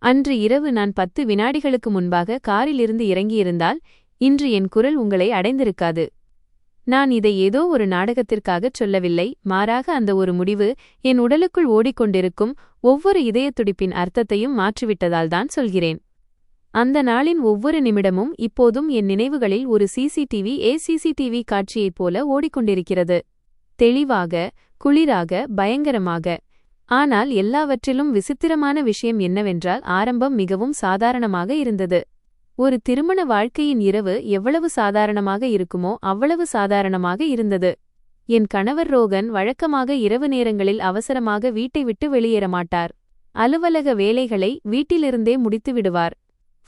அன்று இரவு நான் 10 வினாடிகளுக்கு முன்பாக காரிலிருந்து இறங்கியிருந்தால் இன்று என் குரல் உங்களை அடைந்திருக்காது. நான் இதை ஏதோ ஒரு நாடகத்திற்காகச் சொல்லவில்லை, மாறாக அந்த ஒரு முடிவு என் உடலுக்குள் ஓடிக்கொண்டிருக்கும் ஒவ்வொரு இதயத்துடிப்பின் அர்த்தத்தையும் மாற்றிவிட்டதால்தான் சொல்கிறேன். அந்த நாளின் ஒவ்வொரு நிமிடமும் இப்போதும் என் நினைவுகளில் ஒரு சிசிடிவி காட்சியைப் போல ஓடிக்கொண்டிருக்கிறது. தெளிவாக, குளிராக, பயங்கரமாக. ஆனால் எல்லாவற்றிலும் விசித்திரமான விஷயம் என்னவென்றால் ஆரம்பம் மிகவும் சாதாரணமாக இருந்தது. ஒரு திருமண வாழ்க்கையின் இரவு எவ்வளவு சாதாரணமாக இருக்குமோ அவ்வளவு சாதாரணமாக இருந்தது. என் கணவர் ரோகன் வழக்கமாக இரவு நேரங்களில் அவசரமாக வீட்டை விட்டு வெளியேற மாட்டார். அலுவலக வேலைகளை வீட்டிலிருந்தே முடித்து விடுவார்.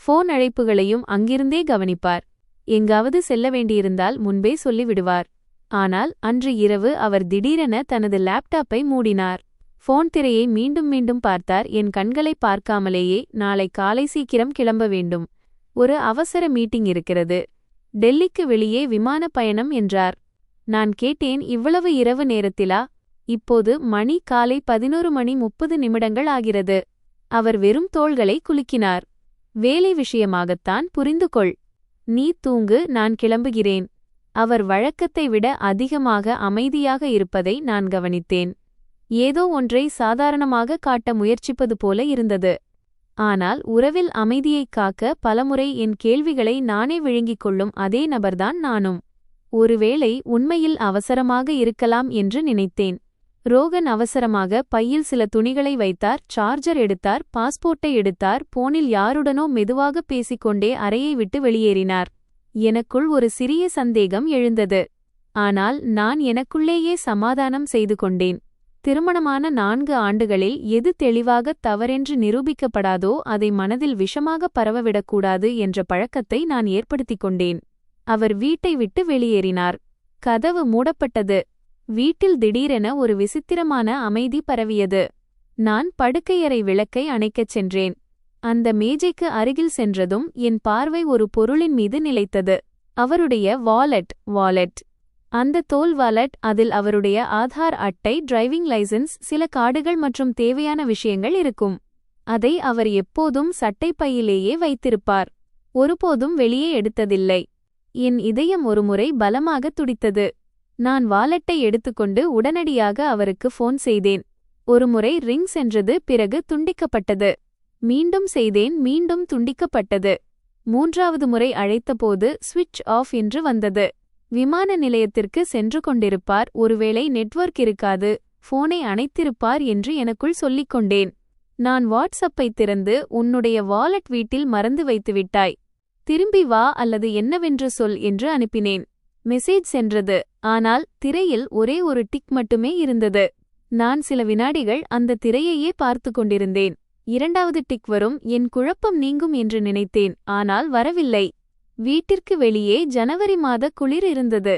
ஃபோன் அழைப்புகளையும் அங்கிருந்தே கவனிப்பார். எங்காவது செல்ல வேண்டியிருந்தால் முன்பே சொல்லிவிடுவார். ஆனால் அன்று இரவு அவர் திடீரென தனது லேப்டாப்பை மூடினார். ஃபோன் திரையை மீண்டும் மீண்டும் பார்த்தார். என் கண்களை பார்க்காமலேயே, நாளை காலை சீக்கிரம் கிளம்ப வேண்டும், ஒரு அவசர மீட்டிங் இருக்கிறது, டெல்லிக்கு வெளியே விமான பயணம் என்றார். நான் கேட்டேன், இவ்வளவு இரவு நேரத்திலா? இப்போது மணி காலை 11:30 ஆகிறது. அவர் வெறும் தோள்களை குலுக்கினார். வேலை விஷயமாகத்தான், புரிந்து கொள். நீ தூங்கு, நான் கிளம்புகிறேன். அவர் வழக்கத்தை விட அதிகமாக அமைதியாக இருப்பதை நான் கவனித்தேன். ஏதோ ஒன்றை சாதாரணமாக காட்ட முயற்சிப்பது போல இருந்தது. ஆனால் உறவில் அமைதியைக் காக்க பலமுறை என் கேள்விகளை நானே விழுங்கிக் கொள்ளும் அதே நபர்தான் நானும். ஒருவேளை உண்மையில் அவசரமாக இருக்கலாம் என்று நினைத்தேன். ரோகன் அவசரமாக பையில் சில துணிகளை வைத்தார், சார்ஜர் எடுத்தார், பாஸ்போர்ட்டை எடுத்தார், போனில் யாருடனோ மெதுவாக பேசிக்கொண்டே அறையை விட்டு வெளியேறினார். எனக்குள் ஒரு சிறிய சந்தேகம் எழுந்தது. ஆனால் நான் எனக்குள்ளேயே சமாதானம் செய்து கொண்டேன். திருமணமான 4 ஆண்டுகளில் எது தெளிவாக தவறென்று நிரூபிக்கப்படாதோ அதை மனதில் விஷமாக பரவவிடக்கூடாது என்ற பழக்கத்தை நான் ஏற்படுத்திக் கொண்டேன். அவர் வீட்டை விட்டு வெளியேறினார். கதவு மூடப்பட்டது. வீட்டில் திடீரென ஒரு விசித்திரமான அமைதி பரவியது. நான் படுக்கையறை விளக்கை அணைக்கச் சென்றேன். அந்த மேஜைக்கு அருகில் சென்றதும் என் பார்வை ஒரு பொருளின் மீது நிலைத்தது. அவருடைய வாலெட். அந்த தோல் வாலெட். அதில் அவருடைய ஆதார் அட்டை, டிரைவிங் லைசென்ஸ், சில கார்டுகள் மற்றும் தேவையான விஷயங்கள் இருக்கும். அதை அவர் எப்போதும் சட்டைப்பையிலேயே வைத்திருப்பார். ஒருபோதும் வெளியே எடுத்ததில்லை. என் இதயம் ஒருமுறை பலமாக துடித்தது. நான் வாலெட்டை எடுத்துக்கொண்டு உடனடியாக அவருக்கு ஃபோன் செய்தேன். ஒருமுறை ரிங் சென்றது, பிறகு துண்டிக்கப்பட்டது. மீண்டும் செய்தேன், மீண்டும் துண்டிக்கப்பட்டது. 3வது முறை அழைத்தபோது ஸ்விட்ச் ஆஃப் என்று வந்தது. விமான நிலையத்திற்கு சென்று கொண்டிருப்பார், ஒருவேளை நெட்வொர்க் இருக்காது, ஃபோனை அணைத்திருப்பார் என்று எனக்குள் சொல்லிக் கொண்டேன். நான் வாட்ஸ்அப்பை திறந்து, உன்னுடைய வாலெட் வீட்டில் மறந்து வைத்துவிட்டாய், திரும்பி வா அல்லது என்னவென்று சொல் என்று அனுப்பினேன். மெசேஜ் சென்றது. ஆனால் திரையில் ஒரே ஒரு டிக் மட்டுமே இருந்தது. நான் சில வினாடிகள் அந்த திரையையே பார்த்து கொண்டிருந்தேன். 2வது டிக் வரும், என் குழப்பம் நீங்கும் என்று நினைத்தேன். ஆனால் வரவில்லை. வீட்டிற்கு வெளியே ஜனவரி மாத குளிர் இருந்தது.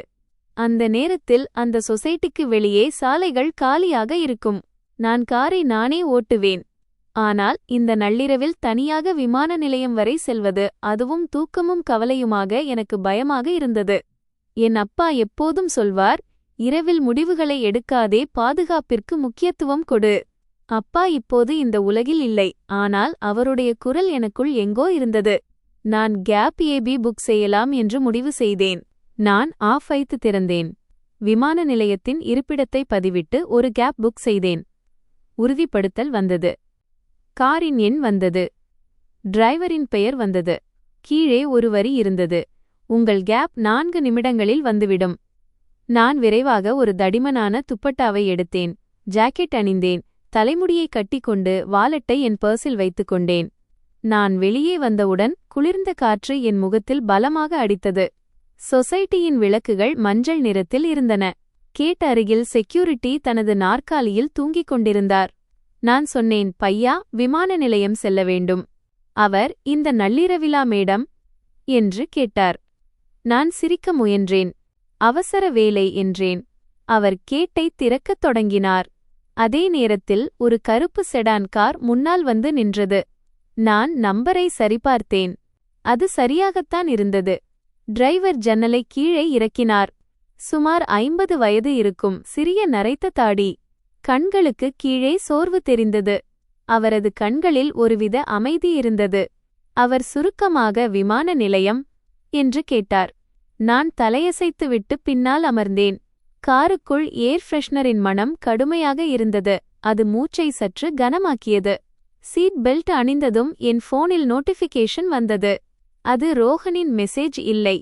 அந்த நேரத்தில் அந்த சொசைட்டிக்கு வெளியே சாலைகள் காலியாக இருக்கும். நான் காரை நானே ஓட்டுவேன். ஆனால் இந்த நள்ளிரவில் தனியாக விமான நிலையம் வரை செல்வது, அதுவும் தூக்கமும் கவலையுமாக எனக்கு பயமாக இருந்தது. என் அப்பா எப்போதும் சொல்வார், இரவில் முடிவுகளை எடுக்காதே, பாதுகாப்பிற்கு முக்கியத்துவம் கொடு. அப்பா இப்போது இந்த உலகில் இல்லை. ஆனால் அவருடைய குரல் எனக்குள் எங்கோ இருந்தது. நான் கேப் ஏபி புக் செய்யலாம் என்று முடிவு செய்தேன். நான் வைத்து திறந்தேன். விமான நிலையத்தின் இருப்பிடத்தை பதிவிட்டு ஒரு கேப் புக் செய்தேன். உறுதிப்படுத்தல் வந்தது. காரின் எண் வந்தது. டிரைவரின் பெயர் வந்தது. கீழே ஒரு வரி இருந்தது, உங்கள் கேப் 4 நிமிடங்களில் வந்துவிடும். நான் விரைவாக ஒரு தடிமனான துப்பட்டாவை எடுத்தேன். ஜாக்கெட் அணிந்தேன். தலைமுடியை கட்டிக்கொண்டு வாலெட்டை என் பர்ஸில் வைத்துக் கொண்டேன். நான் வெளியே வந்தவுடன் குளிர்ந்த காற்று என் முகத்தில் பலமாக அடித்தது. சொசைட்டியின் விளக்குகள் மஞ்சள் நிறத்தில் இருந்தன. கேட் அருகில் செக்யூரிட்டி தனது நாற்காலியில் தூங்கிக் கொண்டிருந்தார். நான் சொன்னேன், பையா, விமான நிலையம் செல்ல வேண்டும். அவர், இந்த நள்ளிரவிலா மேடம் என்று கேட்டார். நான் சிரிக்க முயன்றேன். அவசர வேலை என்றேன். அவர் கேட்டை திறக்கத் தொடங்கினார். அதே நேரத்தில் ஒரு கருப்பு செடான் கார் முன்னால் வந்து நின்றது. நான் நம்பரை சரிபார்த்தேன். அது சரியாகத்தான் இருந்தது. டிரைவர் ஜன்னலை கீழே இறக்கினார். சுமார் 50 வயது இருக்கும், சிறிய நரைத்த தாடி. கண்களுக்கு கீழே சோர்வு தெரிந்தது. அவரது கண்களில் ஒருவித அமைதி இருந்தது. அவர் சுருக்கமாக விமான நிலையம் என்று கேட்டார். நான் தலையசைத்துவிட்டு பின்னால் அமர்ந்தேன். காருக்குள் ஏர் ஃப்ரெஷ்னரின் மணம் கடுமையாக இருந்தது. அது மூச்சை சற்று கனமாக்கியது. சீட் பெல்ட் அணிந்ததும் என் போனில் நோட்டிஃபிகேஷன் வந்தது. அது ரோஹனின் மெசேஜ் இல்லை.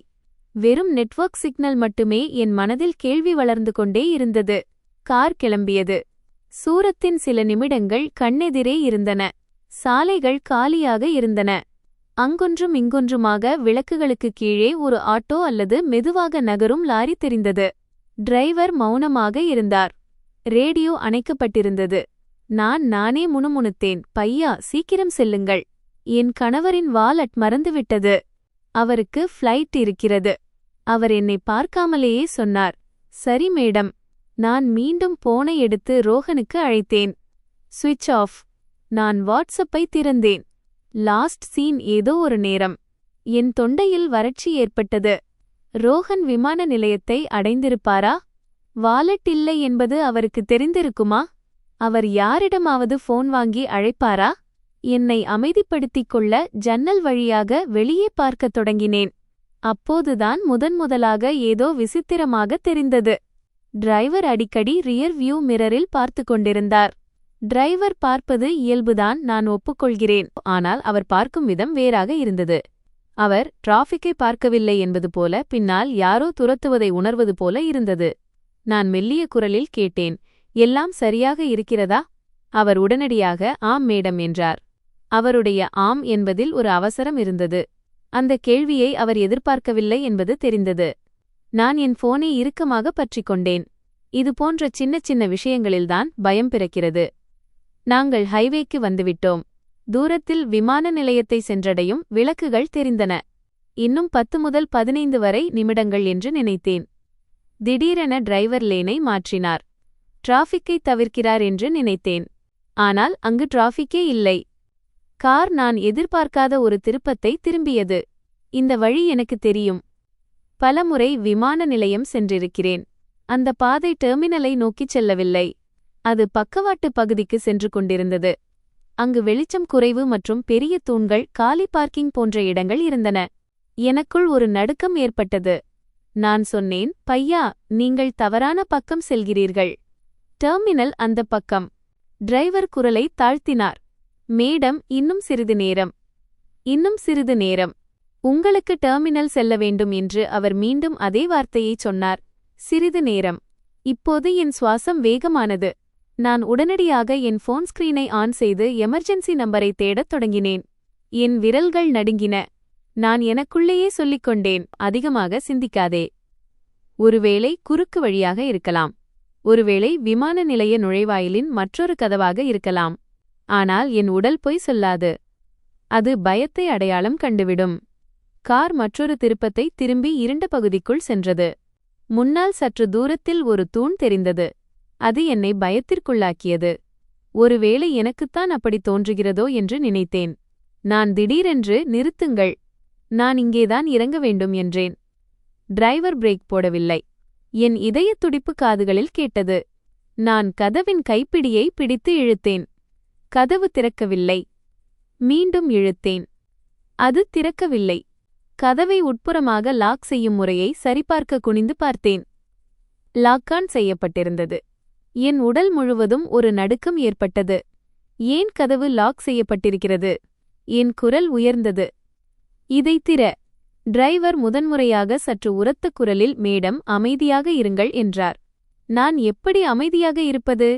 வெறும் நெட்வொர்க் சிக்னல் மட்டுமே. என் மனதில் கேள்வி வளர்ந்து கொண்டே இருந்தது. கார் கிளம்பியது. சூரத்தின் சில நிமிடங்கள் கண்ணெதிரே இருந்தன. சாலைகள் காலியாக இருந்தன. அங்கொன்றும் இங்கொன்றுமாக விளக்குகளுக்கு கீழே ஒரு ஆட்டோ அல்லது மெதுவாக நகரும் லாரி தெரிந்தது. டிரைவர் மௌனமாக இருந்தார். ரேடியோ அணைக்கப்பட்டிருந்தது. நானே முணுமுணுத்தேன், பையா, சீக்கிரம் செல்லுங்கள். என் கணவரின் வாலட் மறந்துவிட்டது. அவருக்கு ஃப்ளைட் இருக்கிறது. அவர் என்னை பார்க்காமலேயே சொன்னார், சரி மேடம். நான் மீண்டும் போனை எடுத்து ரோஹனுக்கு அழைத்தேன். சுவிட்ச் ஆஃப். நான் வாட்ஸ்அப்பை திறந்தேன். லாஸ்ட் சீன் ஏதோ ஒரு நேரம். என் தொண்டையில் வறட்சி ஏற்பட்டது. ரோஹன் விமான நிலையத்தை அடைந்திருப்பாரா? வாலெட் இல்லை என்பது அவருக்கு தெரிந்திருக்குமா? அவர் யாரிடமாவது போன் வாங்கி அழைப்பாரா? என்னை அமைதிப்படுத்திக் கொள்ள ஜன்னல் வழியாக வெளியே பார்க்கத் தொடங்கினேன். அப்போதுதான் முதன்முதலாக ஏதோ விசித்திரமாக தெரிந்தது. டிரைவர் அடிக்கடி ரியர் வியூ மிரரில் பார்த்து கொண்டிருந்தார். டிரைவர் பார்ப்பது இயல்புதான், நான் ஒப்புக்கொள்கிறேன். ஆனால் அவர் பார்க்கும் விதம் வேறாக இருந்தது. அவர் டிராஃபிக்கை பார்க்கவில்லை என்பது போல, பின்னால் யாரோ துரத்துவதை உணர்வது போல இருந்தது. நான் மெல்லிய குரலில் கேட்டேன், எல்லாம் சரியாக இருக்கிறதா? அவர் உடனடியாக ஆம் மேடம் என்றார். அவருடைய ஆம் என்பதில் ஒரு அவசரம் இருந்தது. அந்த கேள்வியை அவர் எதிர்பார்க்கவில்லை என்பது தெரிந்தது. நான் என் போனை இறுக்கமாக பற்றிக் கொண்டேன். இதுபோன்ற சின்ன சின்ன விஷயங்களில்தான் பயம் பிறக்கிறது. நாங்கள் ஹைவேக்கு வந்துவிட்டோம். தூரத்தில் விமான நிலையத்தை சென்றடையும் விளக்குகள் தெரிந்தன. இன்னும் 10 முதல் 15 வரை நிமிடங்கள் என்று நினைத்தேன். திடீரென டிரைவர் லேனை மாற்றினார். டிராஃபிக்கை தவிர்க்கிறார் என்று நினைத்தேன். ஆனால் அங்கு டிராஃபிக்கே இல்லை. கார் நான் எதிர்பார்க்காத ஒரு திருப்பத்தை திரும்பியது. இந்த வழி எனக்கு தெரியும். பலமுறை விமான நிலையம் சென்றிருக்கிறேன். அந்த பாதை டெர்மினலை நோக்கிச் செல்லவில்லை. அது பக்கவாட்டு பகுதிக்கு சென்று கொண்டிருந்தது. அங்கு வெளிச்சம் குறைவு மற்றும் பெரிய தூண்கள், காலி பார்க்கிங் போன்ற இடங்கள் இருந்தன. எனக்குள் ஒரு நடுக்கம் ஏற்பட்டது. நான் சொன்னேன், பையா, நீங்கள் தவறான பக்கம் செல்கிறீர்கள். டெர்மினல் அந்த பக்கம். டிரைவர் குரலை தாழ்த்தினார். மேடம், இன்னும் சிறிது நேரம். இன்னும் சிறிது நேரம். உங்களுக்கு டெர்மினல் செல்ல வேண்டும் என்று அவர் மீண்டும் அதே வார்த்தையைச் சொன்னார். சிறிது நேரம். இப்போது என் சுவாசம் வேகமானது. நான் உடனடியாக என் போன் ஸ்கிரீனை ஆன் செய்து எமர்ஜென்சி நம்பரை தேடத் தொடங்கினேன். என் விரல்கள் நடுங்கின. நான் எனக்குள்ளேயே சொல்லிக்கொண்டேன், அதிகமாக சிந்திக்காதே. ஒருவேளை குறுக்கு வழியாக இருக்கலாம். ஒருவேளை விமான நிலைய நுழைவாயிலின் மற்றொரு கதவாக இருக்கலாம். ஆனால் என் உடல் பொய் சொல்லாது. அது பயத்தை அடையாளம் கண்டுவிடும். கார் மற்றொரு திருப்பத்தை திரும்பி இருண்ட பகுதிக்குள் சென்றது. முன்னால் சற்று தூரத்தில் ஒரு தூண் தெரிந்தது. அது என்னை பயத்திற்குள்ளாக்கியது. ஒருவேளை எனக்குத்தான் அப்படி தோன்றுகிறதோ என்று நினைத்தேன். நான் திடீரென்று, நிறுத்துங்கள், நான் இங்கேதான் இறங்க வேண்டும் என்றேன். டிரைவர் பிரேக் போடவில்லை. என் இதயத் துடிப்பு காதுகளில் கேட்டது. நான் கதவின் கைப்பிடியை பிடித்து இழுத்தேன். கதவு திறக்கவில்லை. மீண்டும் இழுத்தேன். அது திறக்கவில்லை. கதவை உட்புறமாக லாக் செய்யும் முறையை சரிபார்க்க குனிந்து பார்த்தேன். லாக்கான் செய்யப்பட்டிருந்தது. என் உடல் முழுவதும் ஒரு நடுக்கம் ஏற்பட்டது. ஏன் கதவு லாக் செய்யப்பட்டிருக்கிறது? என் குரல் உயர்ந்தது. இதை திற. டிரைவர் முதன்முறையாக சற்று உரத்த குரலில், மேடம், அமைதியாக இருங்கள் என்றார். நான் எப்படி அமைதியாக இருப்பது?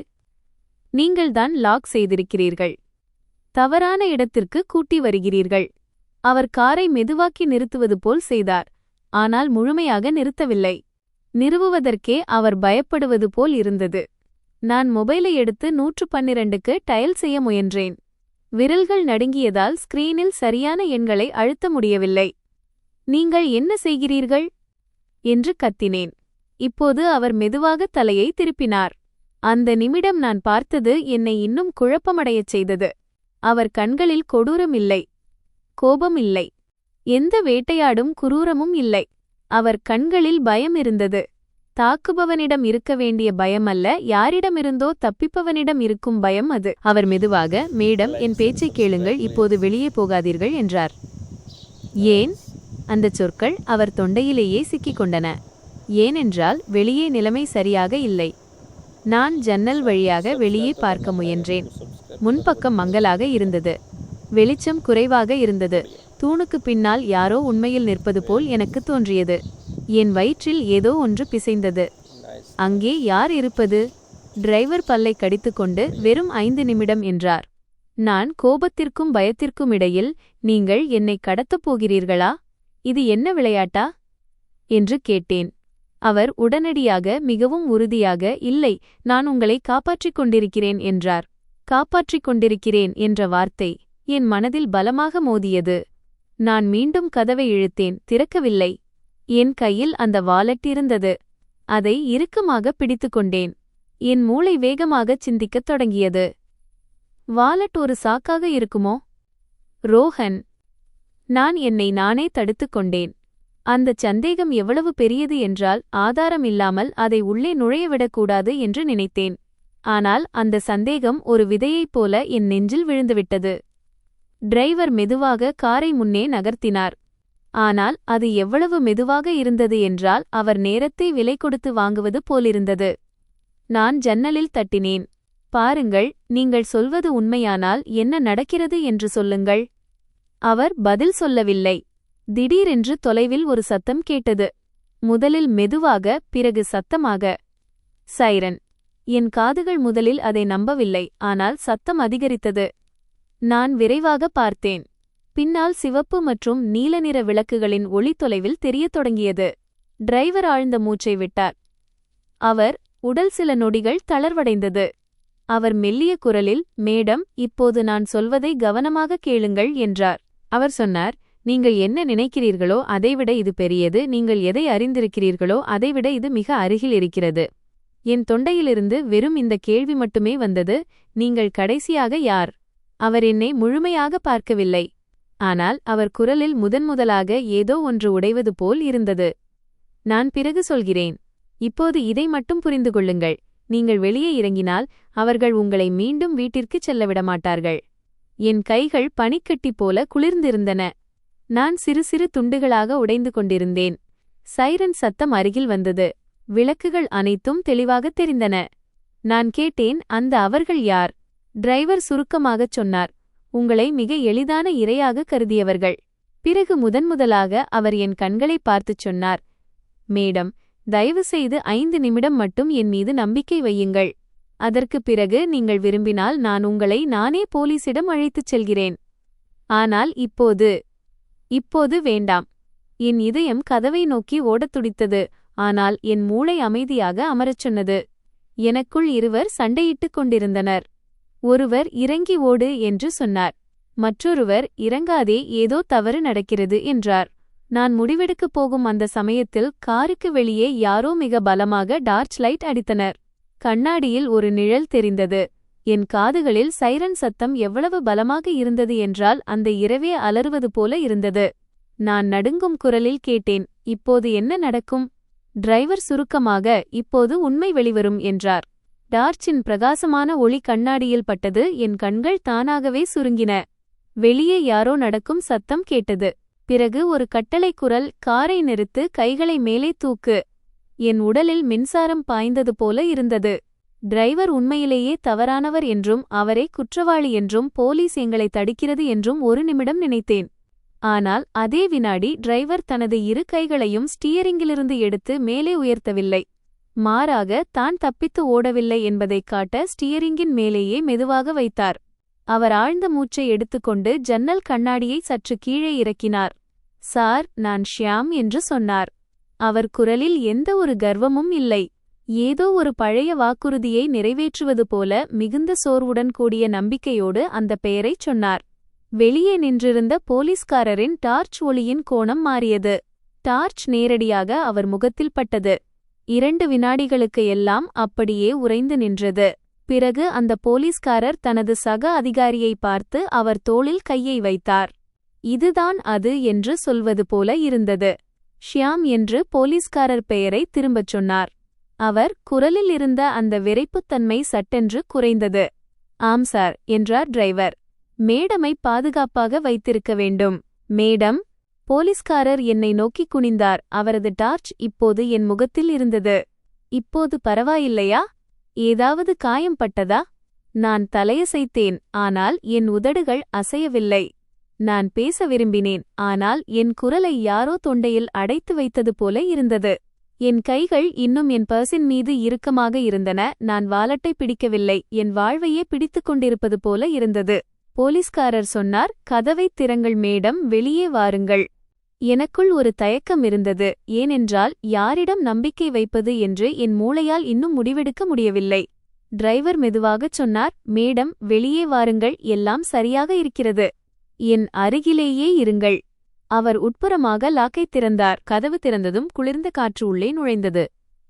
நீங்கள்தான் லாக் செய்திருக்கிறீர்கள். தவறான இடத்திற்கு கூட்டி வருகிறீர்கள். அவர் காரை மெதுவாக்கி நிறுத்துவது போல் செய்தார். ஆனால் முழுமையாக நிறுத்தவில்லை. நிறுவுவதற்கே அவர் பயப்படுவது போல் இருந்தது. நான் மொபைலை எடுத்து 112க்கு டயல் செய்ய முயன்றேன். விரல்கள் நடுங்கியதால் ஸ்கிரீனில் சரியான எண்களை அழுத்த முடியவில்லை. நீங்கள் என்ன செய்கிறீர்கள் என்று கத்தினேன். இப்போது அவர் மெதுவாக தலையை திருப்பினார். அந்த நிமிடம் நான் பார்த்தது என்னை இன்னும் குழப்பமடையச் செய்தது. அவர் கண்களில் கொடூரம் இல்லை, கோபம் இல்லை, எந்த வேட்டையாடும் குரூரமும் இல்லை. அவர் கண்களில் பயம் இருந்தது. தாக்குபவனிடம் இருக்க வேண்டிய பயம் அல்ல, யாரிடமிருந்தோ தப்பிப்பவனிடம் இருக்கும் பயம் அது. அவர் மெதுவாக, மேடம், என் பேச்சைக் கேளுங்கள், இப்போது வெளியே போகாதீர்கள் என்றார். ஏன்? அந்தச் சொற்கள் அவர் தொண்டையிலேயே சிக்கிக் கொண்டன. ஏனென்றால் வெளியே நிலைமை சரியாக இல்லை. நான் ஜன்னல் வழியாக வெளியே பார்க்க முயன்றேன். முன்பக்கம் மங்கலாக இருந்தது. வெளிச்சம் குறைவாக இருந்தது. தூணுக்கு பின்னால் யாரோ உண்மையில் நிற்பது போல் எனக்கு தோன்றியது. என் வயிற்றில் ஏதோ ஒன்று பிசைந்தது. அங்கே யார் இருப்பது? டிரைவர் பல்லை கடித்துக்கொண்டு வெறும் 5 நிமிடம் என்றார். நான் கோபத்திற்கும் பயத்திற்கும் இடையில், நீங்கள் என்னை கடத்தப் போகிறீர்களா? இது என்ன விளையாட்டா என்று கேட்டேன். அவர் உடனடியாக மிகவும் உறுதியாக, இல்லை, நான் உங்களை காப்பாற்றிக் கொண்டிருக்கிறேன் என்றார். காப்பாற்றிக் கொண்டிருக்கிறேன் என்ற வார்த்தை என் மனதில் பலமாக மோதியது. நான் மீண்டும் கதவை இழுத்தேன். திறக்கவில்லை. என் கையில் அந்த வாலெட் இருந்தது. அதை இறுக்கமாக பிடித்துக்கொண்டேன். என் மூளை வேகமாகச் சிந்திக்கத் தொடங்கியது. வாலெட் ஒரு சாக்காக இருக்குமோ? ரோஹன். நான் என்னை நானே தடுத்துக் கொண்டேன். அந்தச் சந்தேகம் எவ்வளவு பெரியது என்றால் ஆதாரம் இல்லாமல் அதை உள்ளே நுழையவிடக்கூடாது என்று நினைத்தேன். ஆனால் அந்த சந்தேகம் ஒரு விதையைப் போல என் நெஞ்சில் விழுந்துவிட்டது. டிரைவர் மெதுவாக காரை முன்னே நகர்த்தினார். ஆனால் அது எவ்வளவு மெதுவாக இருந்தது என்றால் அவர் நேரத்தை விலை கொடுத்து வாங்குவது போலிருந்தது. நான் ஜன்னலில் தட்டினேன். பாருங்கள், நீங்கள் சொல்வது உண்மையானால் என்ன நடக்கிறது என்று சொல்லுங்கள். அவர் பதில் சொல்லவில்லை. திடீரென்று தொலைவில் ஒரு சத்தம் கேட்டது. முதலில் மெதுவாக, பிறகு சத்தமாக. சைரன். என் காதுகள் முதலில் அதை நம்பவில்லை, ஆனால் சத்தம் அதிகரித்தது. நான் விரைவாக பார்த்தேன். பின்னால் சிவப்பு மற்றும் நீல நிற விளக்குகளின் ஒளி தொலைவில் தெரியத் தொடங்கியது. டிரைவர் ஆழ்ந்த மூச்சை விட்டார். அவர் உடல் சில நொடிகள் தளர்வடைந்தது. அவர் மெல்லிய குரலில், மேடம், இப்போது நான் சொல்வதை கவனமாக கேளுங்கள் என்றார். அவர் சொன்னார், நீங்கள் என்ன நினைக்கிறீர்களோ அதைவிட இது பெரியது, நீங்கள் எதை அறிந்திருக்கிறீர்களோ அதைவிட இது மிக அருகில் இருக்கிறது. என் தொண்டையிலிருந்து வெறும் இந்த கேள்வி மட்டுமே வந்தது, நீங்கள் கடைசியாக யார்? அவர் என்னை முழுமையாக பார்க்கவில்லை. ஆனால் அவர் குரலில் முதன்முதலாக ஏதோ ஒன்று உடைவது போல் இருந்தது. நான் பிறகு சொல்கிறேன். இப்போது இதை மட்டும் புரிந்து கொள்ளுங்கள். நீங்கள் வெளியே இறங்கினால் அவர்கள் உங்களை மீண்டும் வீட்டிற்குச் செல்லவிடமாட்டார்கள். என் கைகள் பனிக்கட்டி போல குளிர்ந்திருந்தன. நான் சிறு சிறு துண்டுகளாக உடைந்து கொண்டிருந்தேன். சைரன் சத்தம் அருகில் வந்தது. விளக்குகள் அனைத்தும் தெளிவாகத் தெரிந்தன. நான் கேட்டேன், அந்த அவர்கள் யார்? டிரைவர் சுருக்கமாகச் சொன்னார், உங்களை மிக எளிதான இரையாக கருதியவர்கள். பிறகு முதன்முதலாக அவர் என் கண்களை பார்த்துச் சொன்னார், மேடம், தயவுசெய்து 5 நிமிடம் மட்டும் என் மீது நம்பிக்கை வையுங்கள். அதற்குப் பிறகு நீங்கள் விரும்பினால் நான் உங்களை நானே போலீசிடம் அழைத்துச் செல்கிறேன். ஆனால் இப்போது வேண்டாம். என் இதயம் கதவை நோக்கி ஓடத் துடித்தது. ஆனால் என் மூளை அமைதியாக அமரச் சொன்னது. எனக்குள் இருவர் சண்டையிட்டுக் கொண்டிருந்தனர். ஒருவர் இறங்கி ஓடு என்று சொன்னார். மற்றொருவர் இறங்காதே, ஏதோ தவறு நடக்கிறது என்றார். நான் முடிவெடுக்கப் போகும் அந்த சமயத்தில் காருக்கு வெளியே யாரோ மிக பலமாக டார்ச் லைட் அடித்தனர். கண்ணாடியில் ஒரு நிழல் தெரிந்தது. என் காதுகளில் சைரன் சத்தம் எவ்வளவு பலமாக இருந்தது என்றால் அந்த இரவே அலறுவது போல இருந்தது. நான் நடுங்கும் குரலில் கேட்டேன், இப்போது என்ன நடக்கும்? டிரைவர் சுருக்கமாக, இப்போது உண்மை வெளிவரும் என்றார். டார்ச்சின் பிரகாசமான ஒளி கண்ணாடியில் பட்டது. என் கண்கள் தானாகவே சுருங்கின. வெளியே யாரோ நடக்கும் சத்தம் கேட்டது. பிறகு ஒரு கட்டளை குரல், காரை நிறுத்து, கைகளை மேலே தூக்கு. என் உடலில் மின்சாரம் பாய்ந்தது போல இருந்தது. டிரைவர் உண்மையிலேயே தவறானவர் என்றும் அவரே குற்றவாளி என்றும் போலீஸ் எங்களை தடுக்கிறது என்றும் ஒரு நிமிடம் நினைத்தேன். ஆனால் அதே வினாடி டிரைவர் தனது இரு கைகளையும் ஸ்டியரிங்கிலிருந்து எடுத்து மேலே உயர்த்தவில்லை. மாறாக தான் தப்பித்து ஓடவில்லை என்பதைக் காட்ட ஸ்டியரிங்கின் மேலேயே மெதுவாக வைத்தார். அவர் ஆழ்ந்த மூச்சை எடுத்துக்கொண்டு ஜன்னல் கண்ணாடியை சற்று கீழே இறக்கினார். சார், நான் ஷியாம் என்று சொன்னார். அவர் குரலில் எந்த ஒரு கர்வமும் இல்லை. ஏதோ ஒரு பழைய வாக்குறுதியை நிறைவேற்றுவது போல மிகுந்த சோர்வுடன் கூடிய நம்பிக்கையோடு அந்த பெயரைச் சொன்னார். வெளியே நின்றிருந்த போலீஸ்காரரின் டார்ச் ஒளியின் கோணம் மாறியது. டார்ச் நேரடியாக அவர் முகத்தில் பட்டது. 2 வினாடிகளுக்கு எல்லாம் அப்படியே உறைந்து நின்றது. பிறகு அந்த போலீஸ்காரர் தனது சக அதிகாரியை பார்த்து அவர் தோளில் கையை வைத்தார். இதுதான் அது என்று சொல்வது போல இருந்தது. ஷியாம் என்று போலீஸ்காரர் பெயரை திரும்பச் சொன்னார். அவர் குரலில் இருந்த அந்த விரைப்புத்தன்மை சட்டென்று குறைந்தது. ஆம் சார் என்றார் டிரைவர். மேடமை பாதுகாப்பாக வைத்திருக்க வேண்டும். மேடம். போலீஸ்காரர் என்னை நோக்கி குனிந்தார். அவரது டார்ச் இப்போது என் முகத்தில் இருந்தது. இப்போது பரவாயில்லையா? ஏதாவது காயம் பட்டதா? நான் தலையசைத்தேன், ஆனால் என் உதடுகள் அசையவில்லை. நான் பேச விரும்பினேன், ஆனால் என் குரலை யாரோ தொண்டையில் அடைத்து வைத்தது போல இருந்தது. என் கைகள் இன்னும் என் பர்சின் மீது இறுக்கமாக இருந்தன. நான் வாலட்டை பிடிக்கவில்லை, என் வாழ்வையே பிடித்துக் கொண்டிருப்பது போல இருந்தது. போலீஸ்காரர் சொன்னார், கதவைத் திறங்கள் மேடம், வெளியே வாருங்கள். எனக்குள் ஒரு தயக்கம் இருந்தது, ஏனென்றால் யாரிடம் நம்பிக்கை வைப்பது என்று என் மூளையால் இன்னும் முடிவெடுக்க முடியவில்லை. டிரைவர் மெதுவாகச் சொன்னார், மேடம் வெளியே வாருங்கள், எல்லாம் சரியாக இருக்கிறது. என் அருகிலேயே இருங்கள். அவர் உட்புறமாக லாக்கைத் திறந்தார். கதவு திறந்ததும் குளிர்ந்த காற்று உள்ளே நுழைந்தது.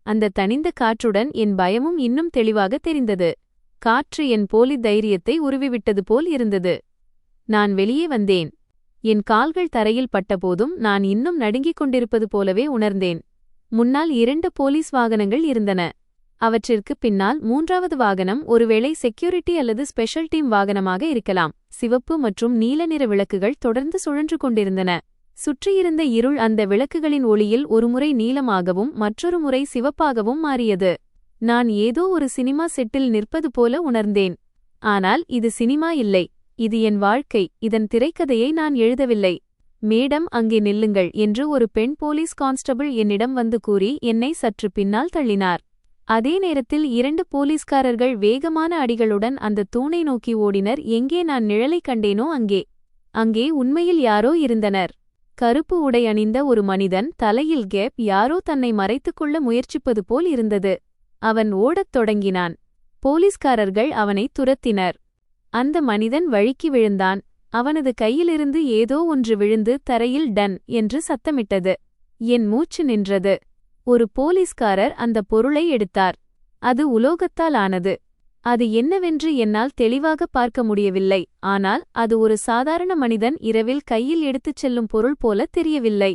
அந்த தணிந்த காற்றுடன் என் பயமும் இன்னும் தெளிவாக தெரிந்தது. காற்று என் போலி தைரியத்தை உருவிவிட்டது போல் இருந்தது. நான் வெளியே வந்தேன். என் கால்கள் தரையில் பட்டபோதும் நான் இன்னும் நடுங்கிக் கொண்டிருப்பது போலவே உணர்ந்தேன். முன்னால் 2 போலீஸ் வாகனங்கள் இருந்தன. அவற்றிற்கு பின்னால் 3வது வாகனம் ஒருவேளை செக்யூரிட்டி அல்லது ஸ்பெஷல் டீம் வாகனமாக இருக்கலாம். சிவப்பு மற்றும் நீல நிற விளக்குகள் தொடர்ந்து சுழன்று கொண்டிருந்தன. சுற்றியிருந்த இருள் அந்த விளக்குகளின் ஒளியில் ஒருமுறை நீலமாகவும் மற்றொரு முறை சிவப்பாகவும் மாறியது. நான் ஏதோ ஒரு சினிமா செட்டில் நிற்பது போல உணர்ந்தேன். ஆனால் இது சினிமா இல்லை, இது என் வாழ்க்கை. இதன் திரைக்கதையை நான் எழுதவில்லை. மேடம் அங்கே நில்லுங்கள் என்று ஒரு பெண் போலீஸ் கான்ஸ்டபிள் என்னிடம் வந்து கூறி என்னை சற்று பின்னால் தள்ளினார். அதே நேரத்தில் 2 போலீஸ்காரர்கள் வேகமான அடிகளுடன் அந்த தூணை நோக்கி ஓடினர். எங்கே நான் நிழலை கண்டேனோ அங்கே. அங்கே உண்மையில் யாரோ இருந்தனர். கருப்பு உடை அணிந்த ஒரு மனிதன், தலையில் கேப், யாரோ தன்னை மறைத்துக்கொள்ள முயற்சிப்பது போல் இருந்தது. அவன் ஓடத் தொடங்கினான். போலீஸ்காரர்கள் அவனை துரத்தினர். அந்த மனிதன் வழுக்கி விழுந்தான். அவனது கையிலிருந்து ஏதோ ஒன்று விழுந்து தரையில் டன் என்று சத்தமிட்டது. என் மூச்சு நின்றது. ஒரு போலீஸ்காரர் அந்த பொருளை எடுத்தார். அது உலோகத்தால் ஆனது. அது என்னவென்று என்னால் தெளிவாக பார்க்க முடியவில்லை, ஆனால் அது ஒரு சாதாரண மனிதன் இரவில் கையில் எடுத்துச் செல்லும் பொருள் போல தெரியவில்லை.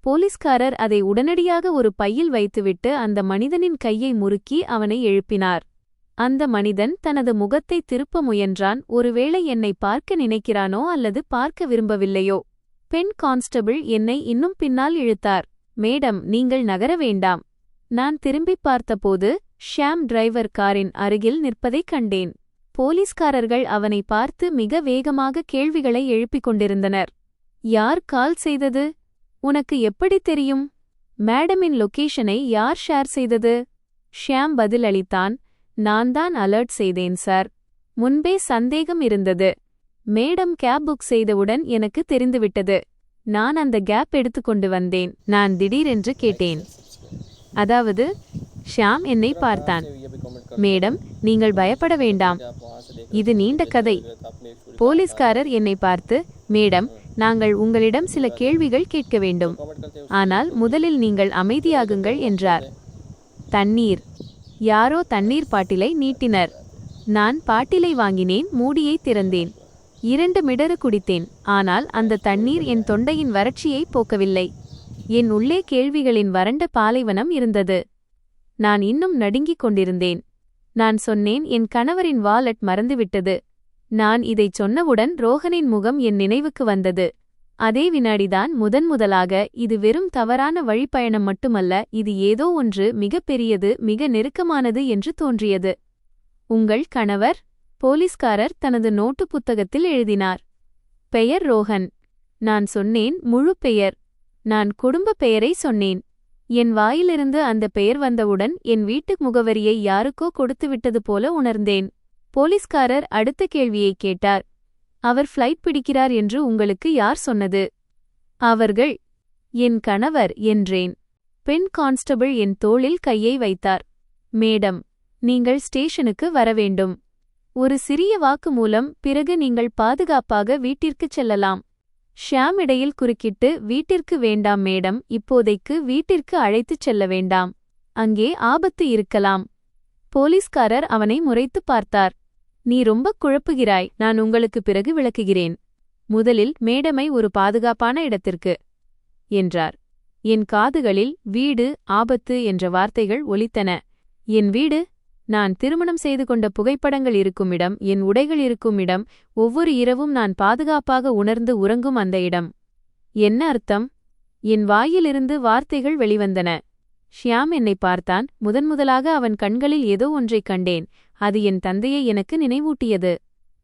போலீஸ்காரர் அதை உடனடியாக ஒரு பையில் வைத்துவிட்டு அந்த மனிதனின் கையை முறுக்கி அவனை எழுப்பினார். அந்த மனிதன் தனது முகத்தை திருப்ப முயன்றான். ஒருவேளை என்னை பார்க்க நினைக்கிறானோ அல்லது பார்க்க விரும்பவில்லையோ. பெண் கான்ஸ்டபிள் என்னை இன்னும் பின்னால் இழுத்தார். மேடம் நீங்கள் நகர வேண்டாம். நான் திரும்பிப் பார்த்தபோது ஷியாம் டிரைவர் காரின் அருகில் நிற்பதைக் கண்டேன். போலீஸ்காரர்கள் அவனை பார்த்து மிக வேகமாக கேள்விகளை எழுப்பிக் கொண்டிருந்தனர். யார் கால் செய்தது? உனக்கு எப்படி தெரியும்? மேடமின் லொகேஷனை யார் ஷேர் செய்தது? ஷியாம் பதில் அளித்தான், நான் தான் அலர்ட் செய்தேன் சார். முன்பே சந்தேகம் இருந்தது. மேடம் கேப் புக் செய்தவுடன் எனக்கு தெரிந்துவிட்டது. நான் அந்த கேப் எடுத்துக்கொண்டு வந்தேன். நான் திடீரென்று கேட்டேன். அதாவது? ஷியாம் என்னை பார்த்தான். மேடம் நீங்கள் பயப்பட வேண்டாம், இது நீண்ட கதை. போலீஸ்காரர் என்னை பார்த்து, மேடம் நாங்கள் உங்களிடம் சில கேள்விகள் கேட்க வேண்டும், ஆனால் முதலில் நீங்கள் அமைதியாகுங்கள் என்றார். தண்ணீர். யாரோ தண்ணீர் பாட்டிலை நீட்டினர். நான் பாட்டிலை வாங்கினேன், மூடியை திறந்தேன். 2 மிடறு குடித்தேன். ஆனால் அந்த தண்ணீர் என் தொண்டையின் வறட்சியை போக்கவில்லை. என் உள்ளே கேள்விகளின் வறண்ட பாலைவனம் இருந்தது. நான் இன்னும் நடுங்கிக் கொண்டிருந்தேன். நான் சொன்னேன், என் கணவரின் வாலெட் மறந்துவிட்டது. நான் இதைச் சொன்னவுடன் ரோஹனின் முகம் என் நினைவுக்கு வந்தது. அதே வினாடிதான் முதன்முதலாக இது வெறும் தவறான வழிப்பயணம் மட்டுமல்ல, இது ஏதோ ஒன்று மிகப்பெரியது, மிக நெருக்கமானது என்று தோன்றியது. உங்கள் கணவர்? போலீஸ்காரர் தனது நோட்டு புத்தகத்தில் எழுதினார். பெயர் ரோஹன். நான் சொன்னேன், முழு பெயர். நான் குடும்ப பெயரை சொன்னேன். என் வாயிலிருந்து அந்த பெயர் வந்தவுடன் என் வீட்டு முகவரியை யாருக்கோ கொடுத்துவிட்டது போல உணர்ந்தேன். போலீஸ்காரர் அடுத்த கேள்வியைக் கேட்டார். அவர் ஃப்ளைட் பிடிக்கிறார் என்று உங்களுக்கு யார் சொன்னது? அவர்கள். என் கணவர் என்றேன். பெண் கான்ஸ்டபிள் என் தோளில் கையை வைத்தார். மேடம் நீங்கள் ஸ்டேஷனுக்கு வரவேண்டும். ஒரு சிறிய வாக்குமூலம், பிறகு நீங்கள் பாதுகாப்பாக வீட்டிற்குச் செல்லலாம். ஷியாம் இடையில் குறுக்கிட்டு, வீட்டிற்கு வேண்டாம் மேடம், இப்போதைக்கு வீட்டிற்கு அழைத்துச் செல்ல வேண்டாம். அங்கே ஆபத்து இருக்கலாம். போலீஸ்காரர் அவனை முறைத்துப் பார்த்தார். நீ ரொம்ப குழப்புகிறாய், நான் உங்களுக்கு பிறகு விளக்குகிறேன். முதலில் மேடமை ஒரு பாதுகாப்பான இடத்திற்கு என்றார். என் காதுகளில் வீடு, ஆபத்து என்ற வார்த்தைகள் ஒலித்தன. என் வீடு? நான் திருமணம் செய்து கொண்ட புகைப்படங்கள் இருக்கும் இடம், என் உடைகள் இருக்கும் இடம், ஒவ்வொரு இரவும் நான் பாதுகாப்பாக உணர்ந்து உறங்கும் அந்த இடம். என்ன அர்த்தம்? என் வாயிலிருந்து வார்த்தைகள் வெளிவந்தன. ஷியாம் என்னை பார்த்தான். முதன்முதலாக அவன் கண்களில் ஏதோ ஒன்றைக் கண்டேன். அது என் தந்தையை எனக்கு நினைவூட்டியது.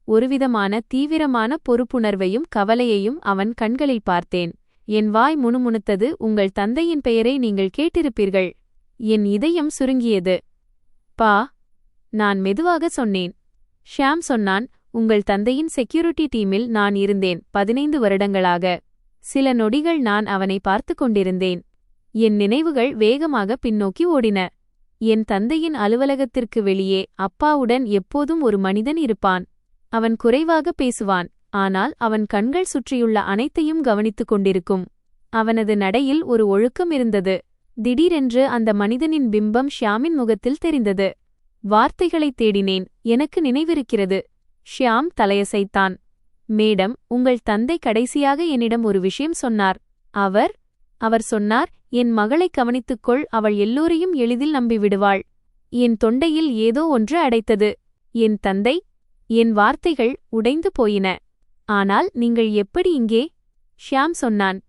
ஒருவிதமான தீவிரமான பொறுப்புணர்வையும் கவலையையும் அவன் கண்களில் பார்த்தேன். என் வாய் முணுமுணுத்தது. உங்கள் தந்தையின் பெயரை நீங்கள் கேட்டிருப்பீர்கள். என் இதயம் சுருங்கியது. பா, நான் மெதுவாக சொன்னேன். ஷியாம் சொன்னான், உங்கள் தந்தையின் செக்யூரிட்டி டீமில் நான் இருந்தேன் 15 வருடங்களாக. சில நொடிகள் நான் அவனை பார்த்து கொண்டிருந்தேன். என் நினைவுகள் வேகமாக பின்னோக்கி ஓடின. என் தந்தையின் அலுவலகத்திற்கு வெளியே அப்பாவுடன் எப்போதும் ஒரு மனிதன் இருப்பான். அவன் குறைவாக பேசுவான், ஆனால் அவன் கண்கள் சுற்றியுள்ள அனைத்தையும் கவனித்துக் கொண்டிருக்கும். அவனது நடையில் ஒரு ஒழுக்கம் இருந்தது. திடீரென்று அந்த மனிதனின் பிம்பம் ஷியாமின் முகத்தில் தெரிந்தது. வார்த்தைகளைத் தேடினேன். எனக்கு நினைவிருக்கிறது. ஷியாம் தலையசைத்தான். மேடம், உங்கள் தந்தை கடைசியாக என்னிடம் ஒரு விஷயம் சொன்னார். அவர் சொன்னார், என் மகளை கவனித்துக்கொள், அவள் எல்லோரையும் எளிதில் நம்பிவிடுவாள். என் தொண்டையில் ஏதோ ஒன்று அடைத்தது. என் தந்தை? என் வார்த்தைகள் உடைந்து போயின. ஆனால் நீங்கள் எப்படி இங்கே? ஷியாம் சொன்னான்.